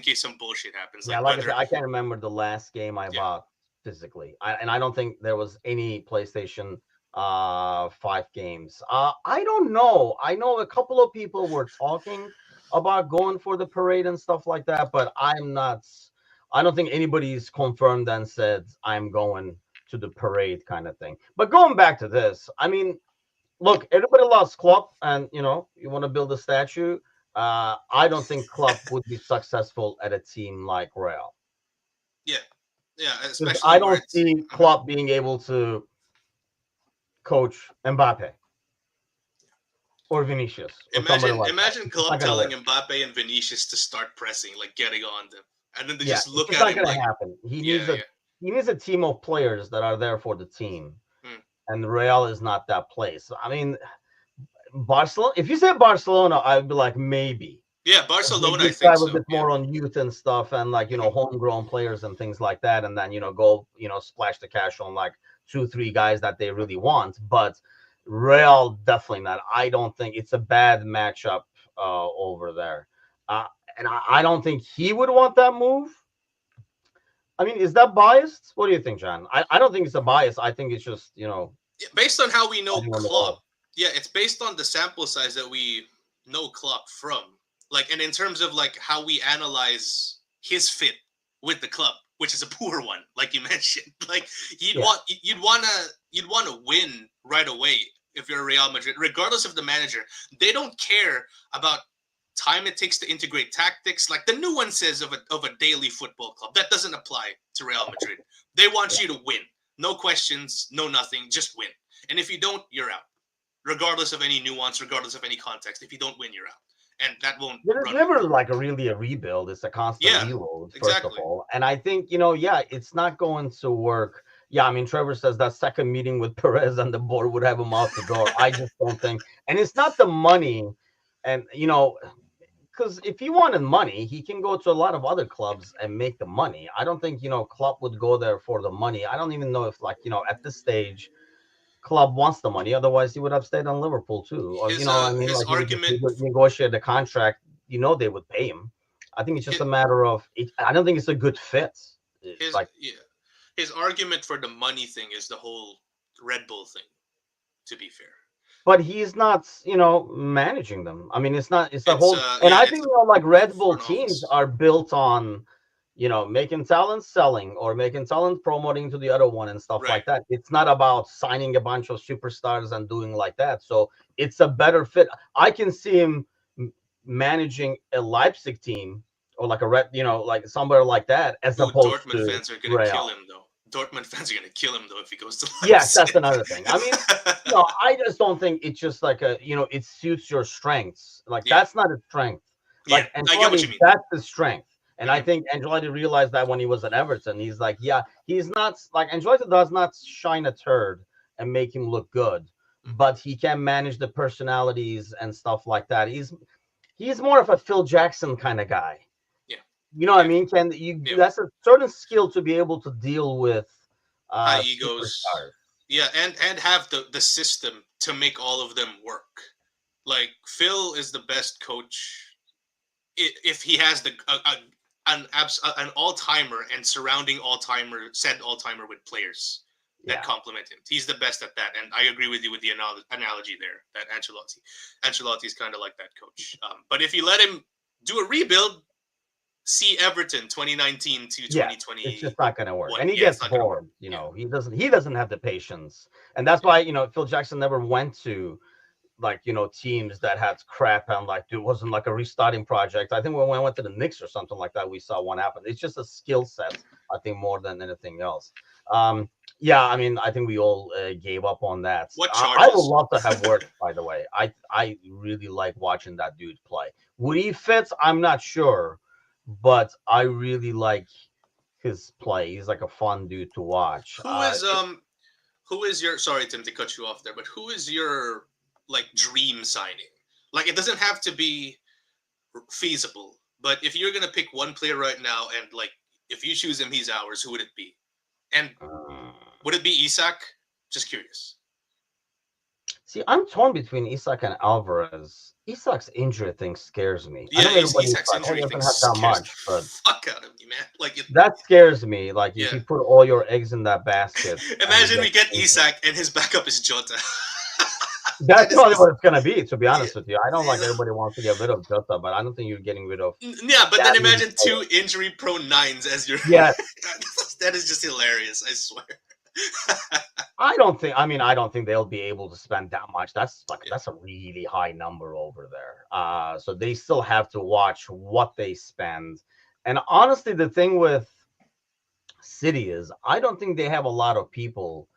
case some bullshit happens. Yeah, like I said, I can't remember the last game I bought physically, and I don't think there was any PlayStation 5 games. I don't know. I know a couple of people were talking about going for the parade and stuff like that, but I'm not. I don't think anybody's confirmed and said I'm going to the parade kind of thing. But going back to this, I mean, look, everybody loves Klopp, and you want to build a statue. I don't think Klopp would be successful at a team like Real. Yeah, Because especially I where don't it's. see Klopp being able to coach Mbappe or Vinicius or somebody like that. Imagine It's just not Klopp gonna telling work. Mbappe and Vinicius to start pressing, like getting on them, and then they Yeah, just it's look just at not him gonna like, happen. He yeah, needs a team of players that are there for the team, Hmm. and Real is not that place. I mean, Barcelona. If you said Barcelona, I'd be like maybe. Yeah, They Barcelona, I think describe a so. bit Yeah. more on youth and stuff, and like homegrown players and things like that, and then go splash the cash on like 2, 3 guys that they really want. But Real definitely not. I don't think it's a bad matchup over there, and I don't think he would want that move. I mean, is that biased? What do you think, John? I don't think it's a bias. I think it's just, Based on how we know depending on the Klopp, role. yeah, it's based on the sample size that we know Klopp from. Like, and in terms of like how we analyze his fit with the club, which is a poor one, like you mentioned. Like Yeah. you'd wanna win right away if you're Real Madrid, regardless of the manager. They don't care about time it takes to integrate tactics, like the nuances of a daily football club. That doesn't apply to Real Madrid. They want Yeah. you to win. No questions, no nothing, just win. And if you don't, you're out. Regardless of any nuance, regardless of any context. If you don't win, you're out. And that won't There's run with never Klopp. like really a rebuild. It's a constant Yeah, reload, first of exactly. all. And I think, yeah, it's not going to work. Yeah, I mean, Trevor says that second meeting with Perez and the board would have him out the door. I just don't think. And it's not the money. And, because if he wanted money, he can go to a lot of other clubs and make the money. I don't think, Klopp would go there for the money. I don't even know if, like, at this stage, club wants the money. Otherwise, he would have stayed on Liverpool too. Or, I mean, His like he would just argument negotiate the contract. They would pay him. I think it's just his, a matter of it. I don't think it's a good fit. his Like, yeah his argument for the money thing is the whole Red Bull thing. To be fair, but he's not, managing them. I mean, it's not. It's the it's whole. And I it's think the like Red Bull front teams office. are built on, making talent selling or making talent promoting to the other one and stuff Right. like that. It's not about signing a bunch of superstars and doing like that. So it's a better fit. I can see him managing a Leipzig team or like a red, like somewhere like that, as Ooh, opposed Dortmund to fans are gonna kill Real. him though. Dortmund fans are gonna kill him though if he goes to Yes, that's Leipzig. another thing. I mean, I just don't think it's just like it suits your strengths. Like Yeah, that's not a strength. yeah, Like I get what Ancelotti, you mean. that's his strength. And I Hmm. think Ancelotti realized that when he was at Everton. He's like, yeah, he's not like Ancelotti does not shine a turd and make him look good, but he can manage the personalities and stuff like that. He's more of a Phil Jackson kind of guy. Yeah, You know what I yeah, mean? Can you yeah. that's a certain skill to be able to deal with High egos. superstars. Yeah, and have the system to make all of them work. Like Phil is the best coach if he has an all timer and surrounding all timer with players that Yeah. complement him. He's the best at that, and I agree with you with the analogy there. That Ancelotti is kind of like that coach. But if you let him do a rebuild, see Everton 2019 to Yeah, it's just 2021. not gonna work. And he Yeah, it's gets not gonna work. bored, Yeah, he doesn't have the patience. And that's yeah, why, Phil Jackson never went to like, teams that had crap and like it wasn't like a restarting project. I think when we went to the Knicks or something like that, we saw what happened. It's just a skill set, I think, more than anything else. Yeah, I mean, I think we all gave up on that. what I would charges? love to have worked, by the way. I really like watching that dude play. Would he fit? I'm not sure, but I really like his play. He's like a fun dude to watch. Who is who is your sorry Tim to cut you off there, but who is your like dream signing? Like it doesn't have to be feasible, but if you're gonna pick one player right now and like if you choose him, he's ours. Who would it be? And uh, would it be Isak? Just curious. See, I'm torn between Isak and Alvarez. Isak's injury thing scares me. I Yeah, know everybody's Isak's like, oh, he injury thing doesn't have that scares the much, but fuck out of me, man. Like it. that scares me. Like if Yeah. you put all your eggs in that basket and he Imagine we gets get injured. Isak and his backup is Jota. That's that is probably this. what it's gonna be, to be Yeah, honest with you. I don't like everybody wants to get rid of Jota, but I don't think you're getting rid of yeah, but then that many imagine two players. injury-prone nines as your. Yes, That is just hilarious. I swear. I don't think they'll be able to spend that much. That's like Yeah. that's a really high number over there. So they still have to watch what they spend. And honestly, the thing with City is I don't think they have a lot of people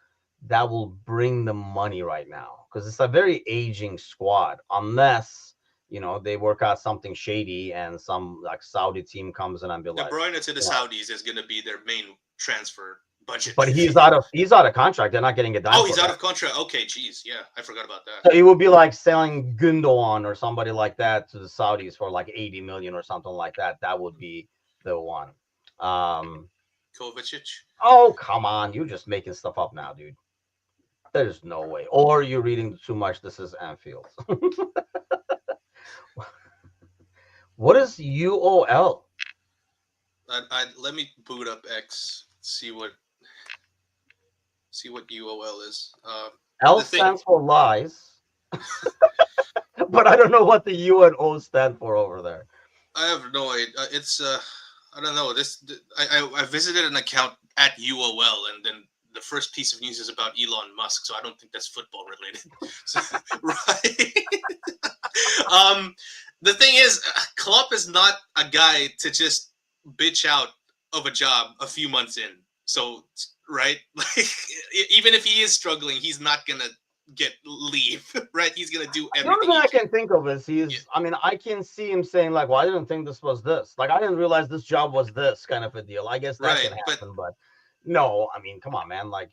that will bring the money right now because it's a very aging squad. Unless they work out something shady and some like Saudi team comes in and be De like, Bruyne to the you know, Saudis is going to be their main transfer budget. but I he's think. out of he's out of contract. They're not getting a dime Oh, for he's out him. of contract. Okay, geez, yeah, I forgot about that. So it would be like selling Gundogan or somebody like that to the Saudis for like 80 million or something like that. That would be the one. Um, Kovacic. oh, come on. You're just making stuff up now, dude. There's no way. Or you're reading too much. This is Anfield. What is UOL? Let me boot up X. See what UOL is. L The thing stands for lies, but I don't know what the U and O stand for over there. I have no idea. It's I don't know. I visited an account at UOL, and then the first piece of news is about Elon Musk. So I don't think that's football related. So, right. The thing is, Klopp is not a guy to just bitch out of a job a few months in. So right, like even if he is struggling, he's not gonna get leave. Right, he's gonna do The only everything thing he I can. can think of is Yeah. I mean, I can see him saying like, "Well, I didn't think this was this. Like, I didn't realize this job was this kind of a deal." I guess that Right, can but happen, but no, I mean, come on, man. Like,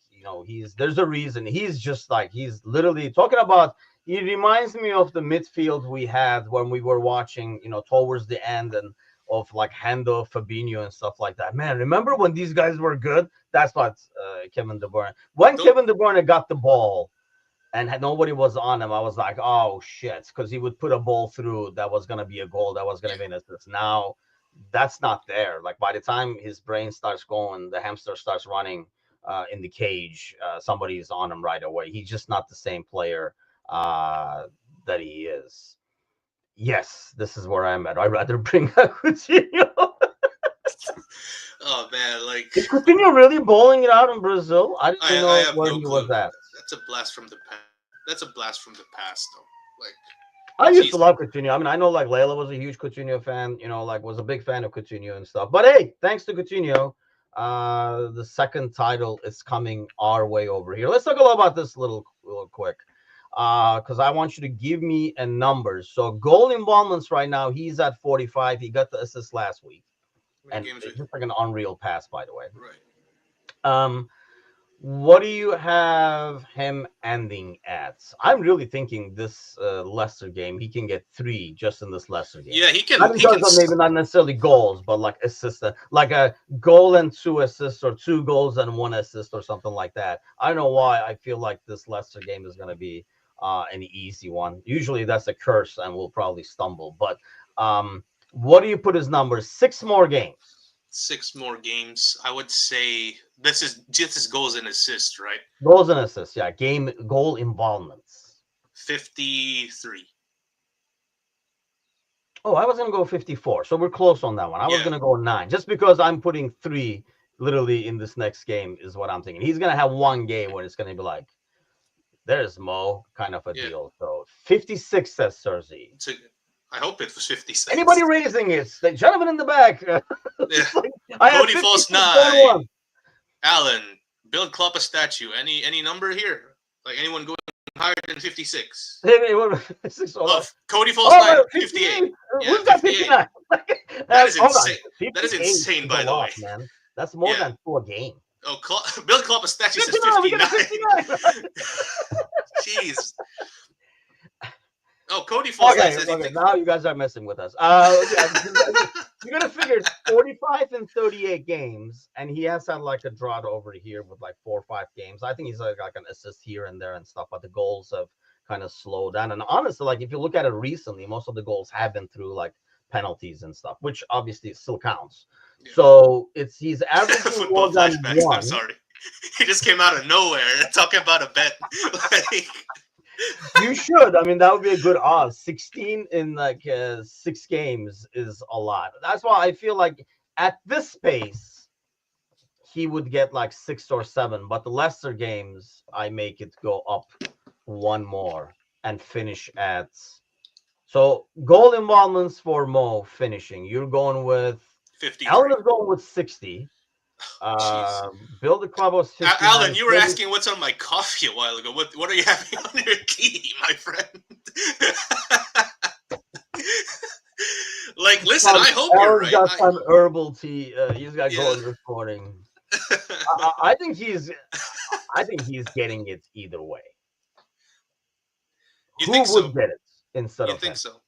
there's a reason. He's just like he's literally talking about. He reminds me of the midfield we had when we were watching, towards the end and of like Hendo, Fabinho, and stuff like that. Man, remember when these guys were good? That's what Kevin De Bruyne. When don't Kevin De Bruyne got the ball and nobody was on him, I was like, oh shit, because he would put a ball through that was gonna be a goal, that was gonna yeah. be an assist. Now that's not there. Like by the time his brain starts going, the hamster starts running in the cage, somebody's on him right away. He's just not the same player that he is. Yes, this is where I'm at. I'd rather bring out Coutinho. Oh man, like Is Coutinho really bowling it out in Brazil? I didn't I know have where no he clue. was at. That's a blast from the past. That's a blast from the past, though. Like, I used to jeez, love Coutinho. I mean, I know like Layla was a huge Coutinho fan, like was a big fan of Coutinho and stuff. But hey, thanks to Coutinho, the second title is coming our way over here. Let's talk a little about this little quick. Because I want you to give me a number. So goal involvements right now, he's at 45. He got the assist last week. how many And games? it's just like an unreal pass, by the way. Right. Um, what do you have him ending at? I'm really thinking this Leicester game, he can get 3 just in this Leicester game. Yeah, he can. Not in He can. terms of maybe not necessarily goals, but like assists, like a goal and 2 assists, or 2 goals and 1 assist, or something like that. I don't know why I feel like this Leicester game is going to be an easy one. Usually that's a curse and we'll probably stumble. But what do you put his numbers? 6 more games. 6 more games. I would say this is just his goals and assists, right? Goals and assists, yeah. Game goal involvements. 53. Oh, I was gonna go 54, so we're close on that one. I was Yeah. gonna go 9, just because I'm putting 3 literally in this next game is what I'm thinking. He's gonna have one game where it's gonna be like, "There's Mo," kind of a Yeah. deal. So 56 says Cersei. So, I hope it was 56. Anybody raising it? The gentleman in the back. Yeah. I have Cody Falls 56.1. Alan, build Klopp a statue. Any number here? Like anyone going higher than 56? Oh, Cody Falls 9, 58. Yeah, Who's got 58. 59? That is Hold on. insane. That is 58 insane, by a the lot, way. man. That's more Yeah. than 4 games. Oh, build Klopp a statue says 59, we 59. got 59. Jeez. Oh, Cody Falls Okay, says okay. Now you guys are messing with us. Yeah, you gotta figure 45 and 38 games, and he has had like a drought over here with like 4 or 5 games. I think he's like an assist here and there and stuff, but the goals have kind of slowed down. And honestly, like if you look at it recently, most of the goals have been through like penalties and stuff, which obviously still counts. Yeah. So he's averaging more Football than flashbacks. 1. I'm sorry. He just came out of nowhere talking about a bet. Like, You should. I mean, that would be a good odds. 16 in like 6 games is a lot. That's why I feel like at this pace, he would get like 6 or 7. But the Leicester games, I make it go up 1 more and finish at. So goal involvements for Mo finishing. You're going with 53. Alan is going with 60. Jeez. Build the club was 59. Alan, you were asking what's on my coffee a while ago. What are you having on your tea, my friend? Like, listen, I hope you're Alan's right. got some herbal tea. He's got Yeah. going this morning. I think he's getting it either way. You Who think would so? get it instead You of think him? so?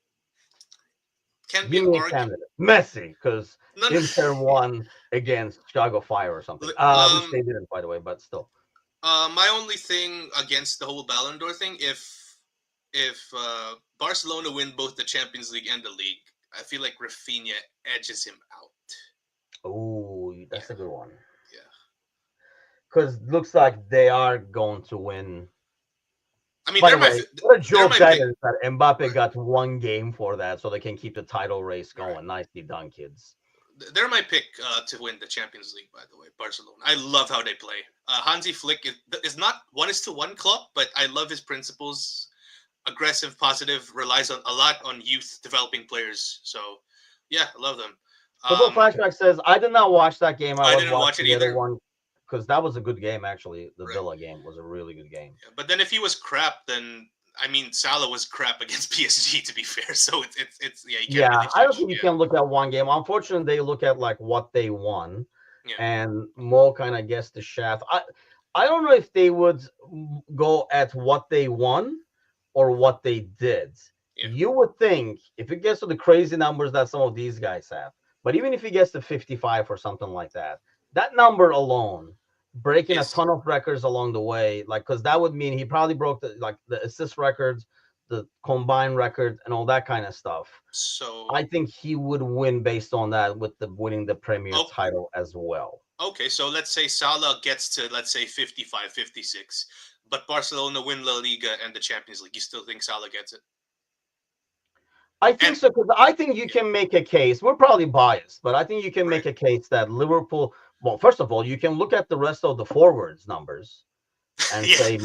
Can't be Give an me a argument. candidate. Messi, because No, Inter won against Chicago Fire or something. Which they didn't, by the way, but still. My only thing against the whole Ballon d'Or thing, if Barcelona win both the Champions League and the league, I feel like Rafinha edges him out. Oh, Yeah, that's a good one. yeah. Because looks like they are going to win. I mean, By the way, what a they're joke my that pick. is that Mbappe Right. got one game for that so they can keep the title race Right. going. Nicely done, kids. They're my pick to win the Champions League. By the way, Barcelona. I love how they play. Hansi Flick is not one is to one club, but I love his principles. Aggressive, positive, relies on a lot on youth developing players. So, yeah, I love them. Football Um, Flashback says, I did not watch that game. I I was didn't watch watching it the other either. one because that was a good game, actually. The Right. Villa game was a really good game. Yeah, but then if he was crap, then I mean Salah was crap against PSG. To be fair, so it's yeah, you can't Yeah, really I don't judge. think you can look at one game. Unfortunately, they look at like what they won, Yeah, and Mo kind of gets the shaft. I don't know if they would go at what they won or what they did. yeah, You would think if it gets to the crazy numbers that some of these guys have, but even if he gets to 55 or something like that, that number alone, breaking a is ton of records along the way, like because that would mean he probably broke the assist records, the combined record, and all that kind of stuff. so I think he would win based on that with the winning the Premier oh, title as well. okay. So let's say Salah gets to let's say 55, 56, but Barcelona win La Liga and the Champions League. You still think Salah gets it? I think And so because I think you yeah, can make a case. We're probably biased, but I think you can right. make a case that Liverpool. Well, first of all, you can look at the rest of the forwards numbers and Yeah. say,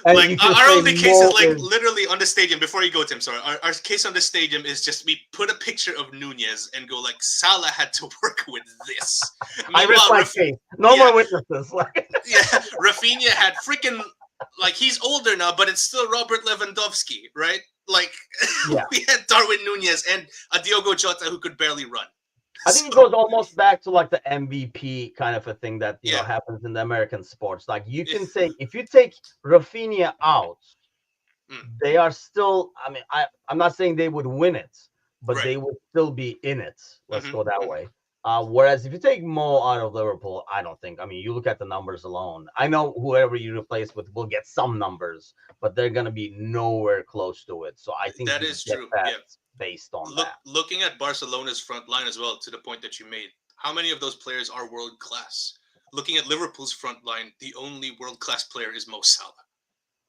and Like you can our say only case is Mo like is. literally on the stadium. Before you go, Tim, sorry. Our case on the stadium is just we put a picture of Nunez and go like Salah had to work with this. I rest Meanwhile, my case. No yeah, more witnesses. yeah, Rafinha had freaking like he's older now, but it's still Robert Lewandowski, right? Like Yeah, we had Darwin Nunez and a Diogo Jota who could barely run. I think it So goes almost back to like the MVP kind of a thing that yeah, happens in the American sports. Like you yeah, can take if you take Rafinha out, mm, they are still. I mean, I'm not saying they would win it, but right. they would still be in it. Let's Hmm. go that Hmm. way. Whereas if you take Mo out of Liverpool, I don't think. I mean, you look at the numbers alone. I know whoever you replace with will get some numbers, but they're gonna be nowhere close to it. So I think That you is get true. that Yeah. based on that. Looking at Barcelona's front line as well, to the point that you made, how many of those players are world class? Looking at Liverpool's front line, the only world class player is Mo Salah.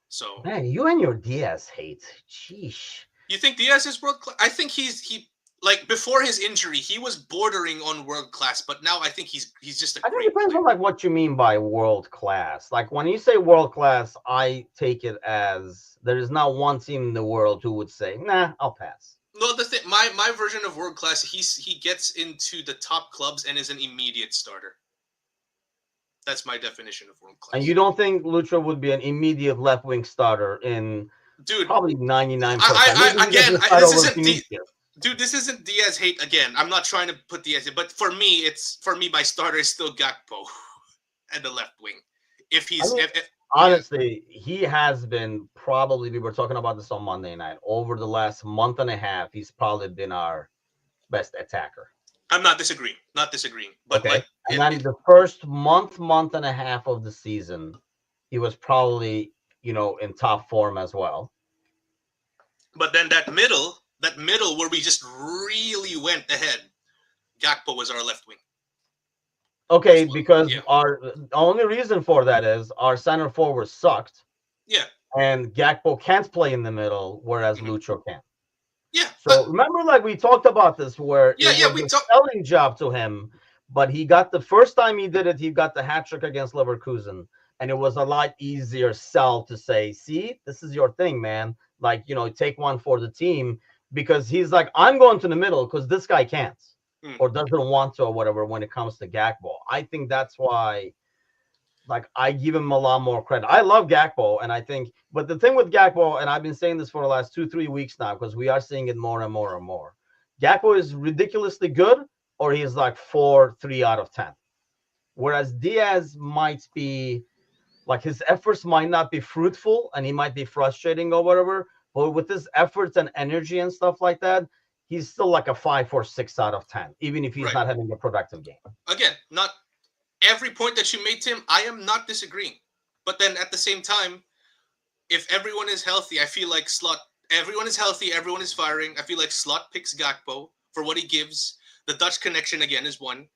So Man, you and your Diaz hate. Sheesh. you think Diaz is world class? I think he like before his injury, he was bordering on world class, but now I think he's just a I think it great depends player. on like what you mean by world class. Like when you say world class, I take it as there is not one team in the world who would say, "Nah, I'll pass." Well, the thing, my version of world class, he gets into the top clubs and is an immediate starter. That's my definition of world And you class. don't think Lucha would be an immediate left wing starter in Dude, probably 99%. Maybe he again, doesn't start this over isn't Vinicius. dude. This isn't Diaz hate again. I'm not trying to put Diaz in, but for me, my starter is still Gakpo at the left wing. If I he's mean, if yeah, honestly, he has been probably, we were talking about this on Monday night. Over the last month and a half, he's probably been our best attacker. I'm not disagreeing, but Okay. like And then the first month and a half of the season, he was probably, in top form as well. but then that middle where we just really went ahead, Gakpo was our left wing as Okay, well. because Yeah, our the only reason for that is our center forward sucked, yeah, and Gakpo can't play in the middle, whereas hmm, Lucho can. yeah, So remember, like we talked about this, where it yeah. was We a talk. selling job to him, but he got the first time he did it, he got the hat trick against Leverkusen, and it was a lot easier sell to say, "See, this is your thing, man. Like, take one for the team," because he's like, "I'm going to the middle because this guy can't Mm, or doesn't want to or whatever." When it comes to Gakpo, I think that's why. Like I give him a lot more credit. I love Gakpo, and I think, but the thing with Gakpo, and I've been saying this for the last 2-3 weeks now, because we are seeing it more and more and more. Gakpo is ridiculously good, or he's like 4, 3 out of 10. Whereas Diaz might be like his efforts might not be fruitful, and he might be frustrating or whatever. But with his efforts and energy and stuff like that, he's still like a 5 or 6 out of 10, even if he's right. not having a productive game. Again, not every point that you made, Tim. I am not disagreeing, but then at the same time, if everyone is healthy, I feel like Slot. Everyone is healthy. Everyone is firing. I feel like Slot picks Gakpo for what he gives. the Dutch connection again is one.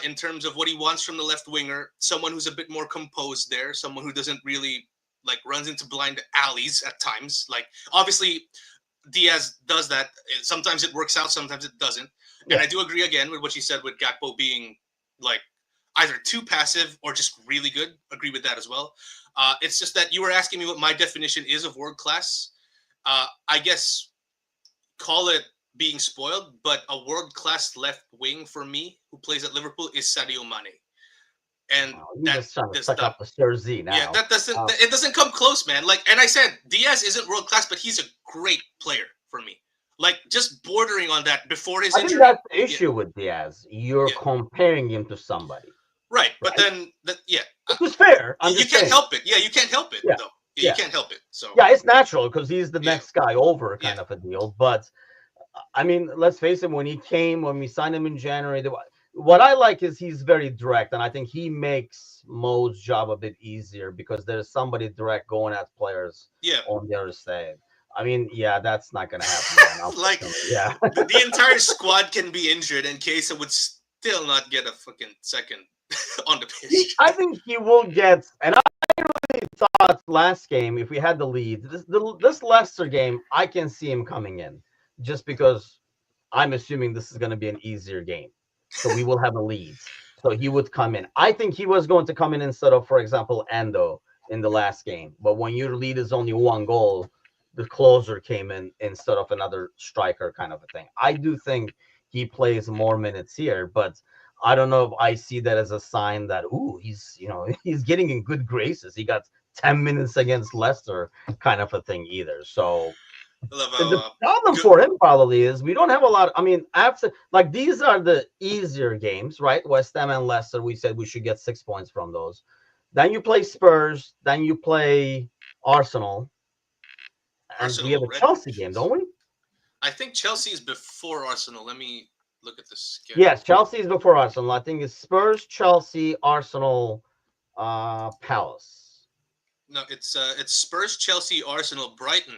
In terms of what he wants from the left winger, someone who's a bit more composed there, someone who doesn't really like runs into blind alleys at times. Like obviously Diaz does that. Sometimes it works out, sometimes it doesn't. Yeah. And I do agree again with what you said with Gakpo being like either too passive or just really good. Agree with that as well. It's just that you were asking me what my definition is of world class. I guess call it being spoiled, but a world class left wing for me who plays at Liverpool is Sadio Mane. And You're that just trying to does suck not, up the jersey now. yeah, that doesn't it doesn't come close, man. Like, and I said Diaz isn't world class, but he's a great player for me. Like just bordering on that before his I think injury. that's the issue with Diaz. You're comparing him to somebody. Right, but then which is fair. You can't help it. Yeah, you can't help it though. Yeah, you can't help it. So yeah, it's natural because he's the next guy over, kind of a deal. But I mean, let's face it. When we signed him in January, what I like is he's very direct, and I think he makes Mo's job a bit easier because there's somebody direct going at players on the other side. I mean, that's not going to happen. Like, the entire squad can be injured, and Kesa would still not get a fucking second on the pitch. I think he will get, and I really thought last game, if we had the lead, this Leicester game, I can see him coming in, just because I'm assuming this is going to be an easier game. So we will have a lead. So he would come in. I think he was going to come in instead of, for example, Endo in the last game. But when your lead is only 1 goal, the closer came in instead of another striker kind of a thing. I do think he plays more minutes here, but I don't know if I see that as a sign that, he's getting in good graces. He got 10 minutes against Leicester kind of a thing either. So the problem for him probably is we don't have a lot. I mean, after like these are the easier games, right? West Ham and Leicester, we said we should get 6 points from those. Then you play Spurs, then you play Arsenal. And we have a Chelsea game, don't we? I think Chelsea is before Arsenal. Let me look at the schedule. Yes, Chelsea is before Arsenal. I think it's Spurs, Chelsea, Arsenal, Palace. No, it's Spurs, Chelsea, Arsenal, Brighton.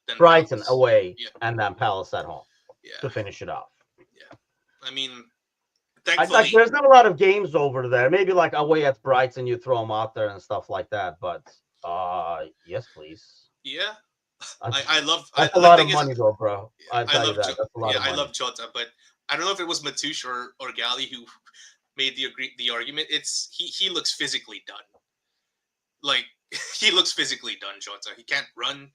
Then Brighton Palace. away, and then Palace at home to finish it off. Yeah, I mean, thankfully, there's not a lot of games over there. Maybe like away at Brighton, you throw them out there and stuff like that. But yes, please. Yeah. I love. That's a lot of money, though, bro. I love that. That's a lot of money. I love Jota, but I don't know if it was Matouche or Gali who made the argument. It's he looks physically done. Like he looks physically done, Jota. He can't run.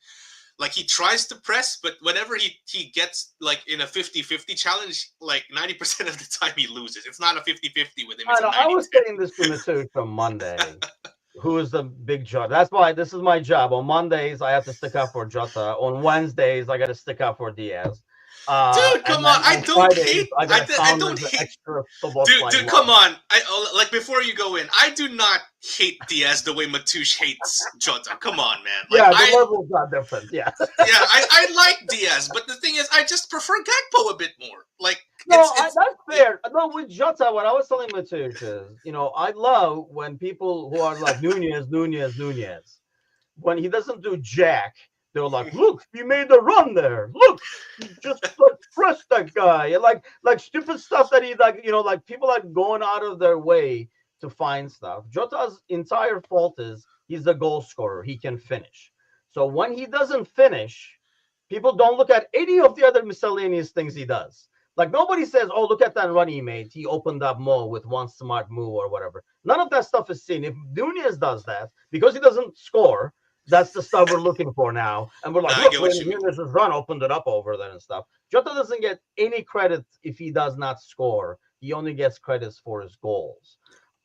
Like he tries to press, but whenever he gets like in a 50-50 challenge, like 90% of the time he loses. It's not a 50-50 with him. I was saying this to Matouche from Monday. Who is the big Jota? That's why this is my job. On Mondays, I have to stick up for Jota. On Wednesdays, I got to stick up for Diaz. Dude, come on! I don't hate. I don't hate. Dude, come on! Like before you go in, I do not hate Diaz the way Matouche hates Jota. Come on, man. Like, the level's not different. Yeah. I like Diaz, but the thing is, I just prefer Gakpo a bit more. Like, that's fair. No, with Jota, what I was telling Matouche is, I love when people who are like Nunez, when he doesn't do jack. They're like, look, he made the run there. Look, he just pressed that guy. And like stupid stuff that he like people are going out of their way to find stuff. Jota's entire fault is he's a goal scorer. He can finish. So when he doesn't finish, people don't look at any of the other miscellaneous things he does. Like nobody says, oh, look at that run he made. He opened up Mo with one smart move or whatever. None of that stuff is seen. If Nunez does that, because he doesn't score, that's the stuff we're looking for now. And we're like, look, Nunez's run opened it up over there and stuff. Jota doesn't get any credit if he does not score. He only gets credits for his goals.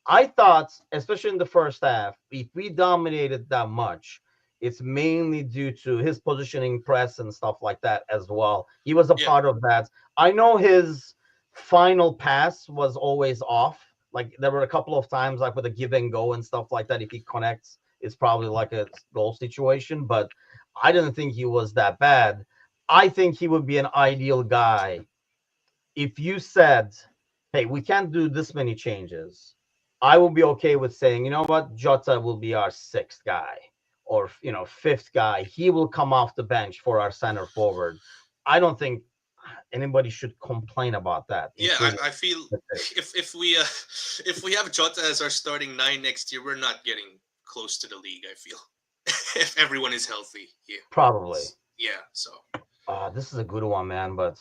I thought, especially in the first half, if we dominated that much, it's mainly due to his positioning, press, and stuff like that as well. He was a part of that. I know his final pass was always off. Like there were a couple of times like with a give and go and stuff like that. If he connects, it's probably like a goal situation, but I didn't think he was that bad. I think he would be an ideal guy if you said, hey, we can't do this many changes. I will be okay with saying, you know what, Jota will be our 6th guy or 5th guy. He will come off the bench for our center forward. I don't think anybody should complain about that, Yeah, including I feel if we have Jota as our starting nine next year, we're not getting close to the league. I feel if everyone is healthy, yeah, probably. yeah. So This is a good one, man. But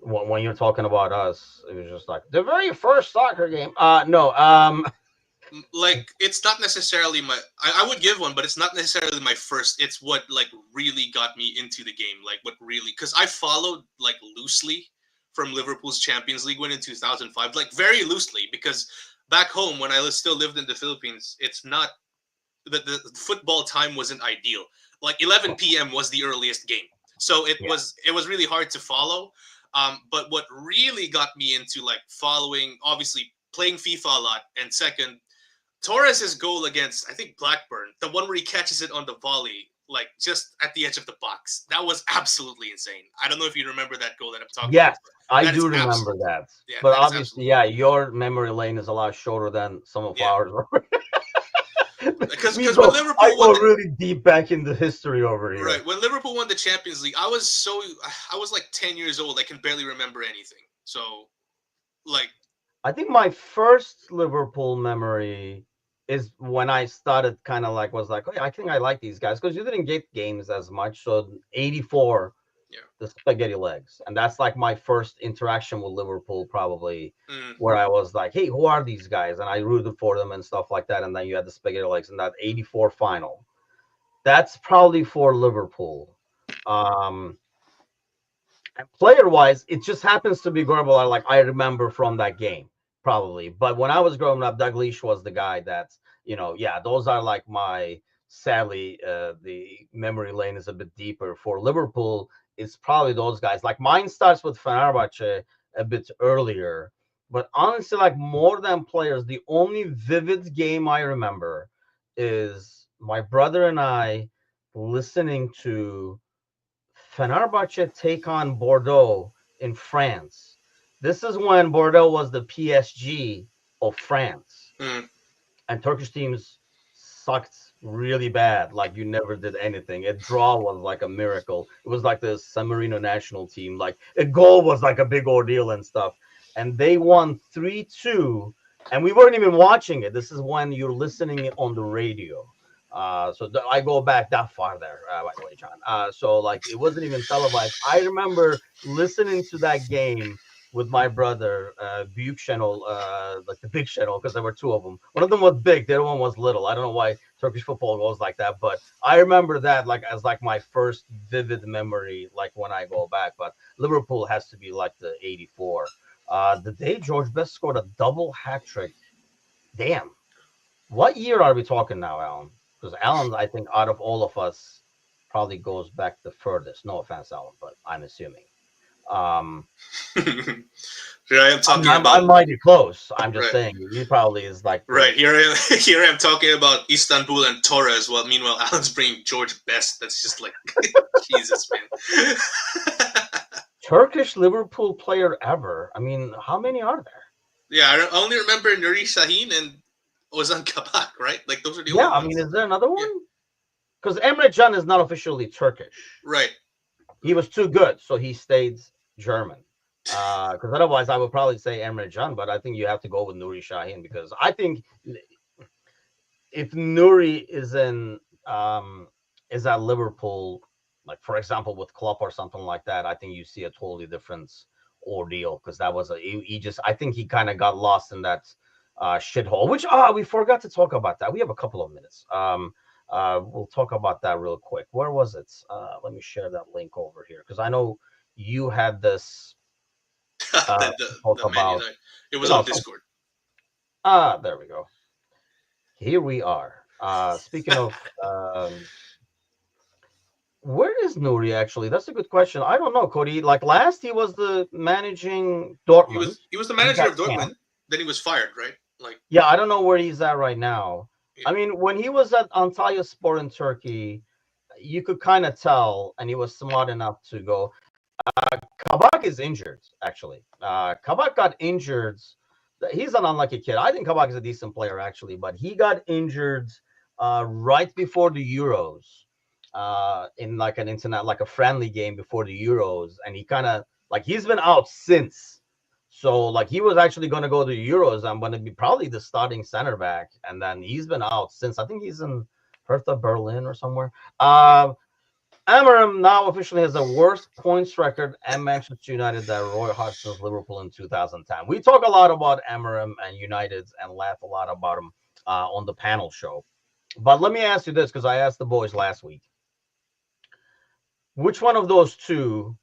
when you're talking about us, it was just like the very first soccer game. No. like it's not necessarily I would give one, but it's not necessarily my first. It's what like really got me into the game, like what really, because I followed like loosely from Liverpool's Champions League win in 2005, like very loosely, because back home when I still lived in the Philippines, it's not the football time wasn't ideal. Like 11 p.m. was the earliest game, so Yeah. it was really hard to follow. But what really got me into like following, obviously playing FIFA a lot, and second, Torres's goal against, I think, Blackburn, the one where he catches it on the volley, like just at the edge of the box. That was absolutely insane. I don't know if you remember that goal that I'm talking Yes, about. I That is do remember that. yeah, But that is obviously, absolutely, yeah, your memory lane is a lot shorter than some of yeah. ours. Because we when go, I Liverpool go won the really deep back in the history over here. right when Liverpool won the Champions League, I was like 10 years old. I can barely remember anything. So like I think my first Liverpool memory is when I started kind of like was like, oh yeah, I think I like these guys because you didn't get games as much. So '84, yeah. the spaghetti legs, and that's like my first interaction with Liverpool, probably, Mm, where I was like, hey, who are these guys? And I rooted for them and stuff like that. And then you had the spaghetti legs in that '84 final. That's probably for Liverpool. Um, and player wise, it just happens to be Gorbel. Like I remember from that game, probably. But when I was growing up, Doug Leash was the guy that's, yeah, those are like my, sadly, the memory lane is a bit deeper. For Liverpool, it's probably those guys. Like mine starts with Fenerbahce a bit earlier. But honestly, like more than players, the only vivid game I remember is my brother and I listening to Fenerbahce take on Bordeaux in France. This is when Bordeaux was the PSG of France, mm. and Turkish teams sucked really bad. Like you never did anything. A draw was like a miracle. It was like the San Marino national team. Like a goal was like a big ordeal and stuff. And they won 3-2, and we weren't even watching it. This is when you're listening on the radio. I go back that far there, by the way, John. So like it wasn't even televised. I remember listening to that game with my brother, Büyük Şenol, like the big Şenol, because there were two of them. One of them was big, the other one was little. I don't know why Turkish football goes like that, but I remember that like as like my first vivid memory, like when I go back. But Liverpool has to be like the '84. The day George Best scored a double hat trick. Damn. What year are we talking now, Alan? Because Alan, I think, out of all of us, probably goes back the furthest. No offense, Alan, but I'm assuming. Um, Here I am I mean, talking I'm, about I'm mighty close. I'm just right. saying he probably is like Right, here I am talking about Istanbul and Torres. Well, meanwhile, Alan's bringing George Best. That's just like Jesus, man. Turkish Liverpool player ever. I mean, how many are there? Yeah, I only remember Nuri Sahin and Ozan Kabak, right? Like those are the Yeah, only I mean, ones. is there another Yeah, one? Because Emre Can is not officially Turkish. right. He was too good, so he stayed German. Because otherwise, I would probably say Emre Can, but I think you have to go with Nuri Sahin because I think if Nuri is at Liverpool, like for example with Klopp or something like that, I think you see a totally different ordeal because that was he just I think he kind of got lost in that shithole. Which we forgot to talk about that. We have a couple of minutes. We'll talk about that real quick. Where was it? Let me share that link over here because I know you had this talk The Man about United. It was on Discord. there we go. Here we are. Speaking of, where is Nuri actually? That's a good question. I don't know, Cody. Like last, he was the managing Dortmund. He was the He manager got of Dortmund. canned. Then he was fired, right? Like Yeah, I don't know where he's at right now. yeah. I mean, when he was at Antalyaspor in Turkey, you could kind of tell, and he was smart enough to go. Kabak is injured, actually. Kabak got injured. He's an unlucky kid. I think Kabak is a decent player, actually, but he got injured right before the Euros in like an internet, like a friendly game before the Euros, and he kind of Like he's been out since. So like he was actually going to go to Euros and going to be probably the starting center back, and then he's been out since. I think he's in Hertha Berlin or somewhere. Amorim now officially has the worst points record at Manchester United than Roy Hodgson's Liverpool in 2010. We talk a lot about Amorim and United and laugh a lot about him on the panel show. But let me ask you this, because I asked the boys last week. Which one of those two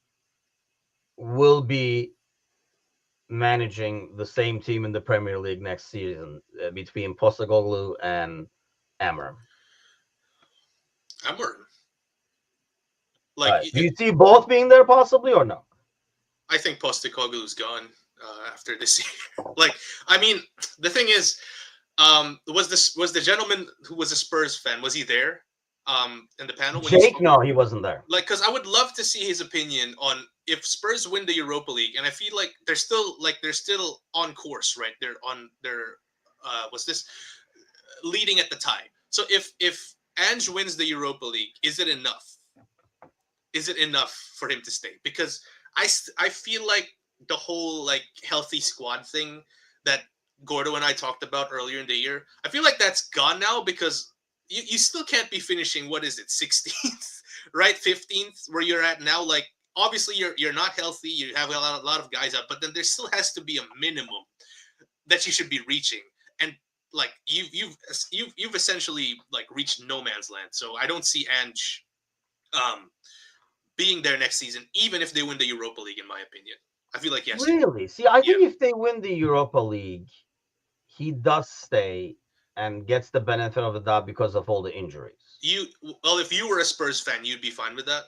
will be managing the same team in the Premier League next season between Postecoglou and Amorim? Amorim. Like, do you see both being there possibly or no? I think Postecoglou's gone after this year. Like, I mean, the thing is, was the gentleman who was a Spurs fan, was he there in the panel? Jake, no, he wasn't there. Like, because I would love to see his opinion on if Spurs win the Europa League, and I feel like they're still on course, right? They're on their leading at the tie. So if Ange wins the Europa League, is it enough? Is it enough for him to stay? Because I feel like the whole like healthy squad thing that Gordo and I talked about earlier in the year, I feel like that's gone now, because you still can't be finishing, what is it, 16th, right? 15th, where you're at now. Like, obviously you're not healthy, you have a lot of guys out, but then there still has to be a minimum that you should be reaching. And like you've essentially like reached no man's land. So I don't see Ange being there next season, even if they win the Europa League, in my opinion. I feel like yes. Really? See, I think if they win the Europa League, he does stay and gets the benefit of the doubt because of all the injuries. If you were a Spurs fan, you'd be fine with that?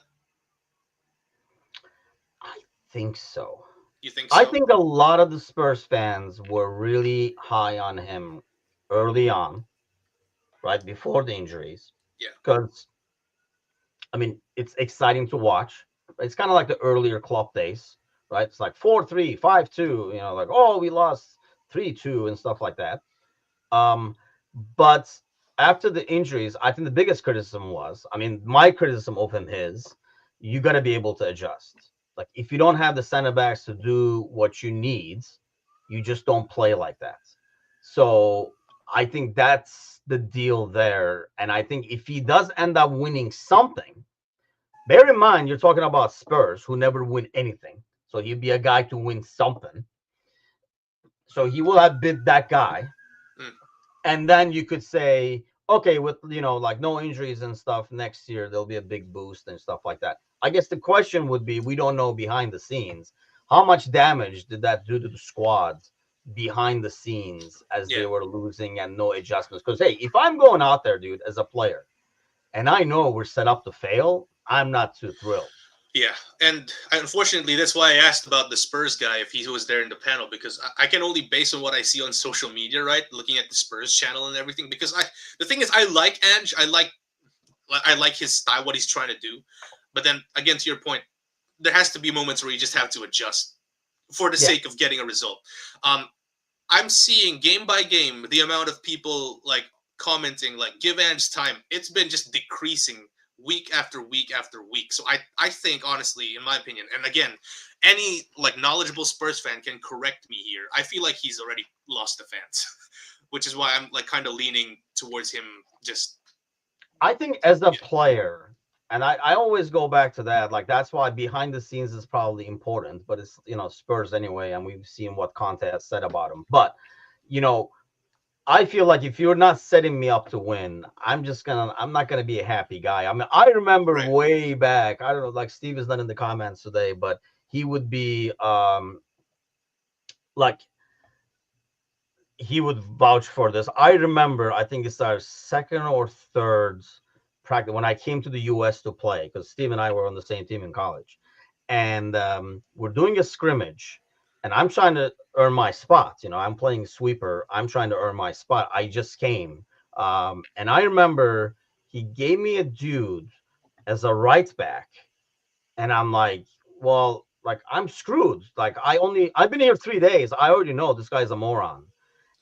I think so. You think so? I think a lot of the Spurs fans were really high on him early on, right before the injuries. Yeah. Because, I mean, it's exciting to watch. It's kind of like the earlier Klopp days, right? It's like 4-3, 5-2, like, oh, we lost 3-2 and stuff like that. But after the injuries, I think the biggest criticism was, I mean, my criticism of him is, you got to be able to adjust. Like, if you don't have the center backs to do what you need, you just don't play like that. So I think that's the deal there. And I think if he does end up winning something, bear in mind, you're talking about Spurs, who never win anything. So he'd be a guy to win something. So he will have been that guy. And then you could say, okay, with, like no injuries and stuff next year, there'll be a big boost and stuff like that. I guess the question would be, we don't know behind the scenes, how much damage did that do to the squad behind the scenes as they were losing and no adjustments? Because, hey, if I'm going out there, dude, as a player, and I know we're set up to fail, I'm not too thrilled. Yeah, and unfortunately, that's why I asked about the Spurs guy, if he was there in the panel, because I can only base on what I see on social media, right? Looking at the Spurs channel and everything. Because the thing is, I like Ange, I like his style, what he's trying to do. But then again, to your point, there has to be moments where you just have to adjust for the sake of getting a result. I'm seeing game by game the amount of people like commenting, like, give Ange time. It's been just decreasing week after week after week. So I think, honestly, in my opinion, and again, any like knowledgeable Spurs fan can correct me here, I feel like he's already lost the fans, which is why I'm like kind of leaning towards him. I think as a player, and I always go back to that, like that's why behind the scenes is probably important, but it's Spurs anyway, and we've seen what Conte has said about him. But I feel like if you're not setting me up to win, I'm not gonna be a happy guy. I mean, I remember way back, I don't know, like Steve is not in the comments today, but he would be like he would vouch for this. I remember, I think it's our second or third practice when I came to the US to play, because Steve and I were on the same team in college. And we're doing a scrimmage. And I'm trying to earn my spot. I'm playing sweeper. I'm trying to earn my spot. I just came. And I remember he gave me a dude as a right back. And I'm like, well, like, I'm screwed. Like, I've been here 3 days. I already know this guy's a moron.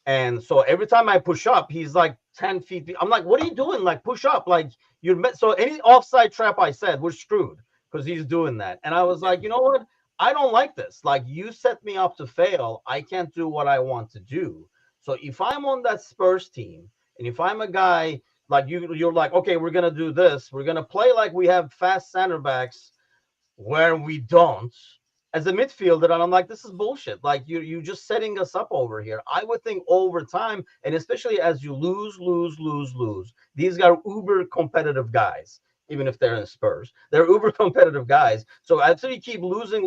And so every time I push up, he's like 10 feet. I'm like, what are you doing? Like, push up. Like, so any offside trap I said, we're screwed because he's doing that. And I was like, you know what? I don't like this. Like, you set me up to fail. I can't do what I want to do. So if I'm on that Spurs team, and if I'm a guy like you, you're like, okay, we're gonna do this. We're gonna play like we have fast center backs where we don't as a midfielder, and I'm like, this is bullshit. Like, you just setting us up over here. I would think over time, and especially as you lose, these are uber competitive guys. Even if they're in Spurs, they're uber competitive guys. So after you keep losing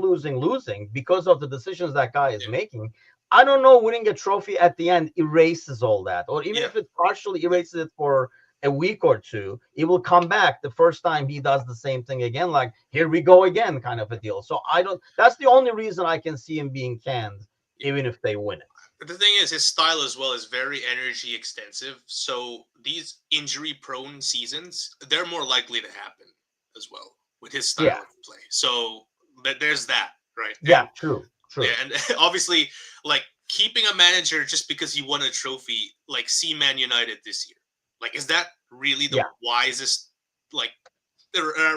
because of the decisions that guy is Yeah. making, I don't know, winning a trophy at the end erases all that, or even Yeah. if it partially erases it for a week or two, it will come back the first time he does the same thing again. Like, here we go again, kind of a deal. So I don't. That's the only reason I can see him being canned, Yeah. even if they win it. But the thing is, his style as well is very energy extensive. So these injury-prone seasons, they're more likely to happen as well with his style Yeah, of play. So there's that, right? yeah, And true, yeah, true. and obviously, like keeping a manager just because he won a trophy, like see Man United this year, like is that really the Yeah, wisest? Like,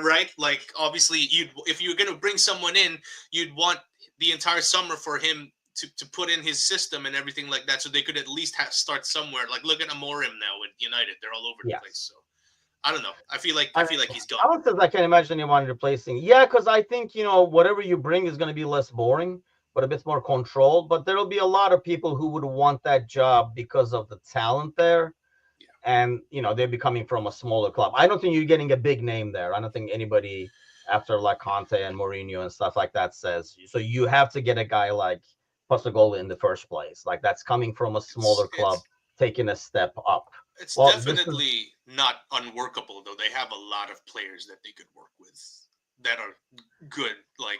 right? Like obviously, you'd if you're gonna bring someone in, you'd want the entire summer for him to put in his system and everything like that, so they could at least start somewhere. Like look at Amorim now with United; they're all over the place. yes. So I don't know. I I, feel like he's gone. I don't think I can imagine anyone replacing. Yeah, because I think, whatever you bring is going to be less boring, but a bit more controlled. But there will be a lot of people who would want that job because of the talent there, Yeah, and they're becoming from a smaller club. I don't think you're getting a big name there. I don't think anybody after like Conte and Mourinho and stuff like that says so. You have to get a guy like Passagola in the first place. Like, that's coming from a it's smaller club, it's taking a step up. It's Well, this is definitely not unworkable though. They have a lot of players that they could work with that are good. Like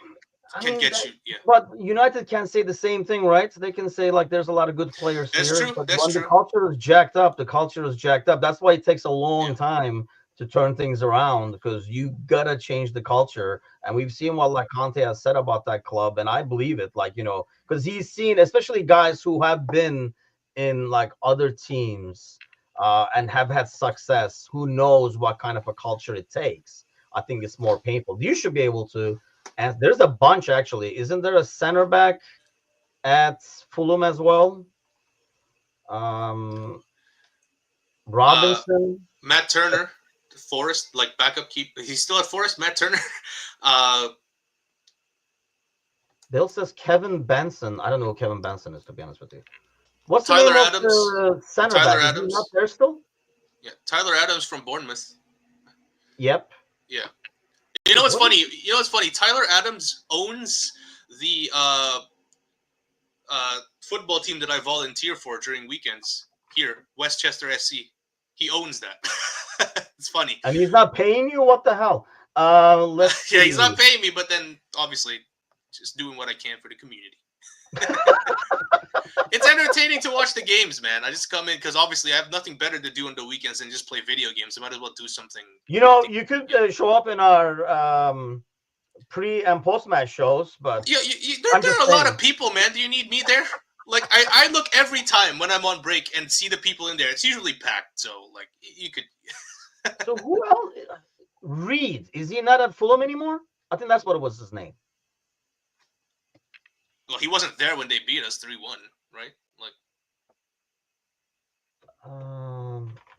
I can mean, get you. Yeah, but United can say the same thing, right? So they can say like, "There's a lot of good players that's here," true. but That's when the true. culture is jacked up, the culture is jacked up. That's why it takes a Yeah, long time to turn things around, because you gotta change the culture. And we've seen what like Conte has said about that club, and I believe it. Like, because he's seen, especially guys who have been in like other teams, and have had success. Who knows what kind of a culture it takes? I think it's more painful. You should be able to. And there's a bunch, actually. Isn't there a center back at Fulham as well? Um, uh, Robinson. Matt Turner, Forest, like backup keep. He's still at Forest. Matt Turner. Uh, Bill says Kevin Benson. I don't know who Kevin Benson is, to be honest with you. What's the Tyler name of Adams. the center Tyler back? Is he not Adams. there still? Yeah, Tyler Adams from Bournemouth. Yep. Yeah. You know what's What? funny? You know what's funny? Tyler Adams owns the football team that I volunteer for during weekends here, Westchester SC. He owns that. It's funny. And he's not paying you? What the hell? Let's Yeah, he's not see. paying me, but then obviously just doing what I can for the community. It's entertaining to watch the games, man. I just come in because obviously I have nothing better to do on the weekends than just play video games. I might as well do something. You could Yeah, show up in our pre and post match shows, but yeah. There, I'm there just are a lot of saying. people, man. Do you need me there? Like I look every time when I'm on break and see the people in there. It's usually packed, so like you could. So who else? Reed, is he not at Fulham anymore? I think that's what it was his name. Well, he wasn't there when they beat us 3-1, right? Like,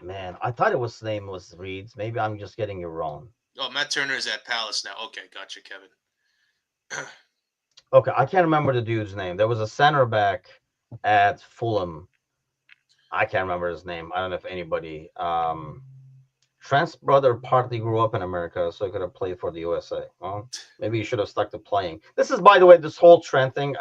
Man, I thought it was his name was Reed. Maybe I'm just getting it wrong. oh, Matt Turner is at Palace now. Okay, gotcha, Kevin. Okay, I can't remember the dude's name. There was a center back at Fulham. I can't remember his name. I don't know if anybody. Trent's brother partly grew up in America, so he could have played for the USA. Well, maybe he should have stuck to playing. This is, by the way, this whole Trent thing.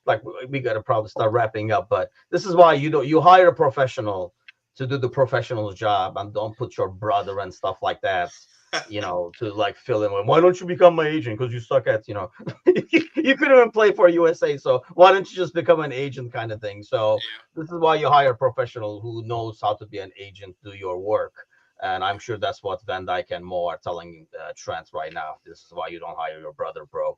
Like, we got to probably start wrapping up, but this is why you hire a professional to do the professional's job, and don't put your brother and stuff like that. To like fill in with, why don't you become my agent? Because you suck at, you couldn't even play for USA. So why don't you just become an agent, kind of thing? So Yeah, this is why you hire a professional who knows how to be an agent, do your work. And I'm sure that's what Van Dyke and Mo are telling Trent right now. This is why you don't hire your brother, bro.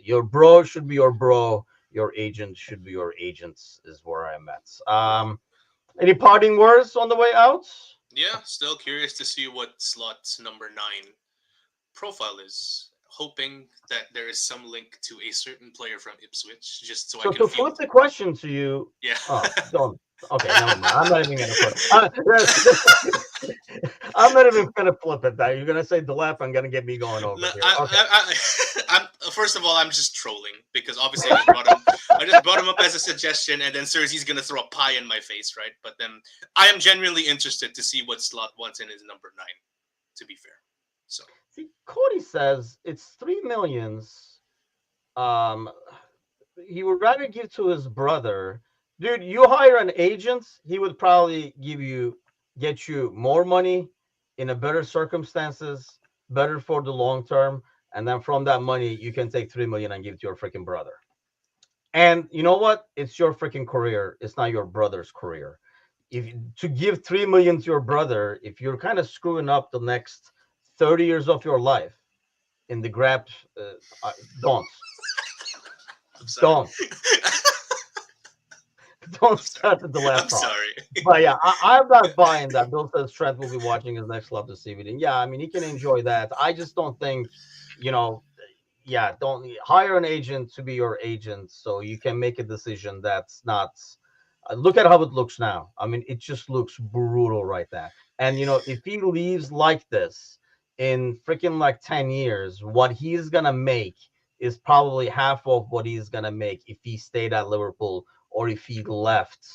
Your bro should be your bro. Your agent should be your agent, is where I'm at. right. Any parting words on the way out? Yeah, still curious to see what slot number 9 profile is. hoping that there is some link to a certain player from Ipswich, just so I So can to feel. flip the question to you, Yeah. oh, don't. Okay, never mind. I'm not even gonna put. I'm not even gonna flip it. That you're gonna say Delep, I'm gonna get me going over No, here. Okay. I'm first of all, I'm just trolling because obviously I just brought him. I just brought him up as a suggestion, and then Cersei's gonna throw a pie in my face, right? But then I am genuinely interested to see what Slot wants in his number 9. To be fair, so See, Cody says it's 3 millions. Um, he would rather give to his brother. Dude, you hire an agent, he would probably get you more money in a better circumstances, better for the long term, and then from that money you can take 3 million and give it to your freaking brother. And you know what? It's your freaking career. It's not your brother's career. If to give 3 million to your brother, if you're kind of screwing up the next 30 years of your life in the grab, don't, I'm sorry. don't, don't I'm sorry. start the left I'm talk. sorry. But yeah, I'm not buying that. Bill says Trent will be watching his next club this evening. Yeah, I mean he can enjoy that. I just don't think, you know, yeah, don't hire an agent to be your agent so you can make a decision that's not. Look at how it looks now. I mean, it just looks brutal right there. And you know, if he leaves like this in freaking like 10 years, what he's gonna make is probably half of what he's gonna make if he stayed at Liverpool or if he left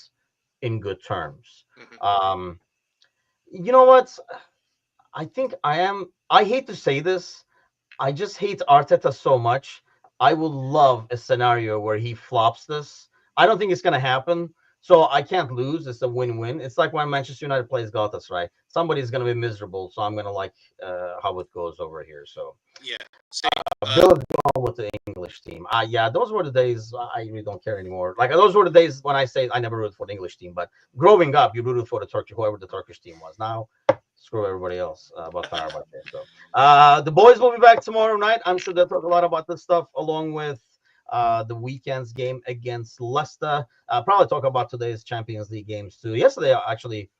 in good terms. Mhm. You know what? I think I hate to say this. I just hate Arteta so much. I would love a scenario where he flops this. I don't think it's gonna happen. So I can't lose. It's a win-win. It's like when Manchester United plays Galatasaray. Somebody's gonna be miserable, so I'm gonna like how it goes over here. So Yeah. Same. Bill is going with the English team. Yeah, those were the days I really don't care anymore. Like those were the days when I say I never rooted for the English team, but growing up, you rooted for the Turkish, whoever the Turkish team was. Now, screw everybody else about Fenerbahce. So the boys will be back tomorrow night. I'm sure they'll talk a lot about this stuff along with the weekend's game against Leicester. Probably talk about today's Champions League games too. Yesterday, actually,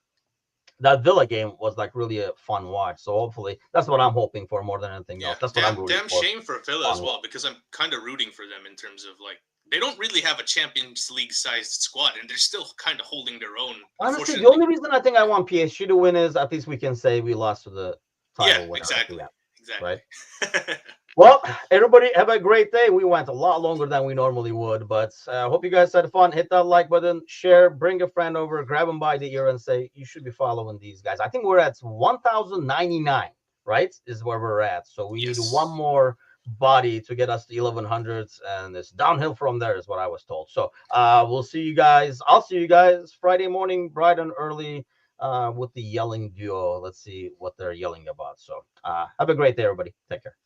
that Villa game was like really a fun watch. So hopefully, that's what I'm hoping for more than anything Yeah. else. That's what I'm rooting Damn for. shame for Villa as Fun well because I'm kind of rooting for them in terms of like they don't really have a Champions League sized squad and they're still kind of holding their own. Honestly, the only reason I think I want PSG to win is at least we can say we lost to the title winner. Exactly. Right. Well, everybody have a great day. We went a lot longer than we normally would, but hope you guys had fun. Hit that like button, share, bring a friend over, grab them by the ear and say, you should be following these guys. I think we're at 1,099, right? Is where we're at. So we need one more body to get us to 1,100s, and it's downhill from there is what I was told. So we'll see you guys. I'll see you guys Friday morning, bright and early with the yelling duo. Let's see what they're yelling about. So have a great day, everybody. Take care.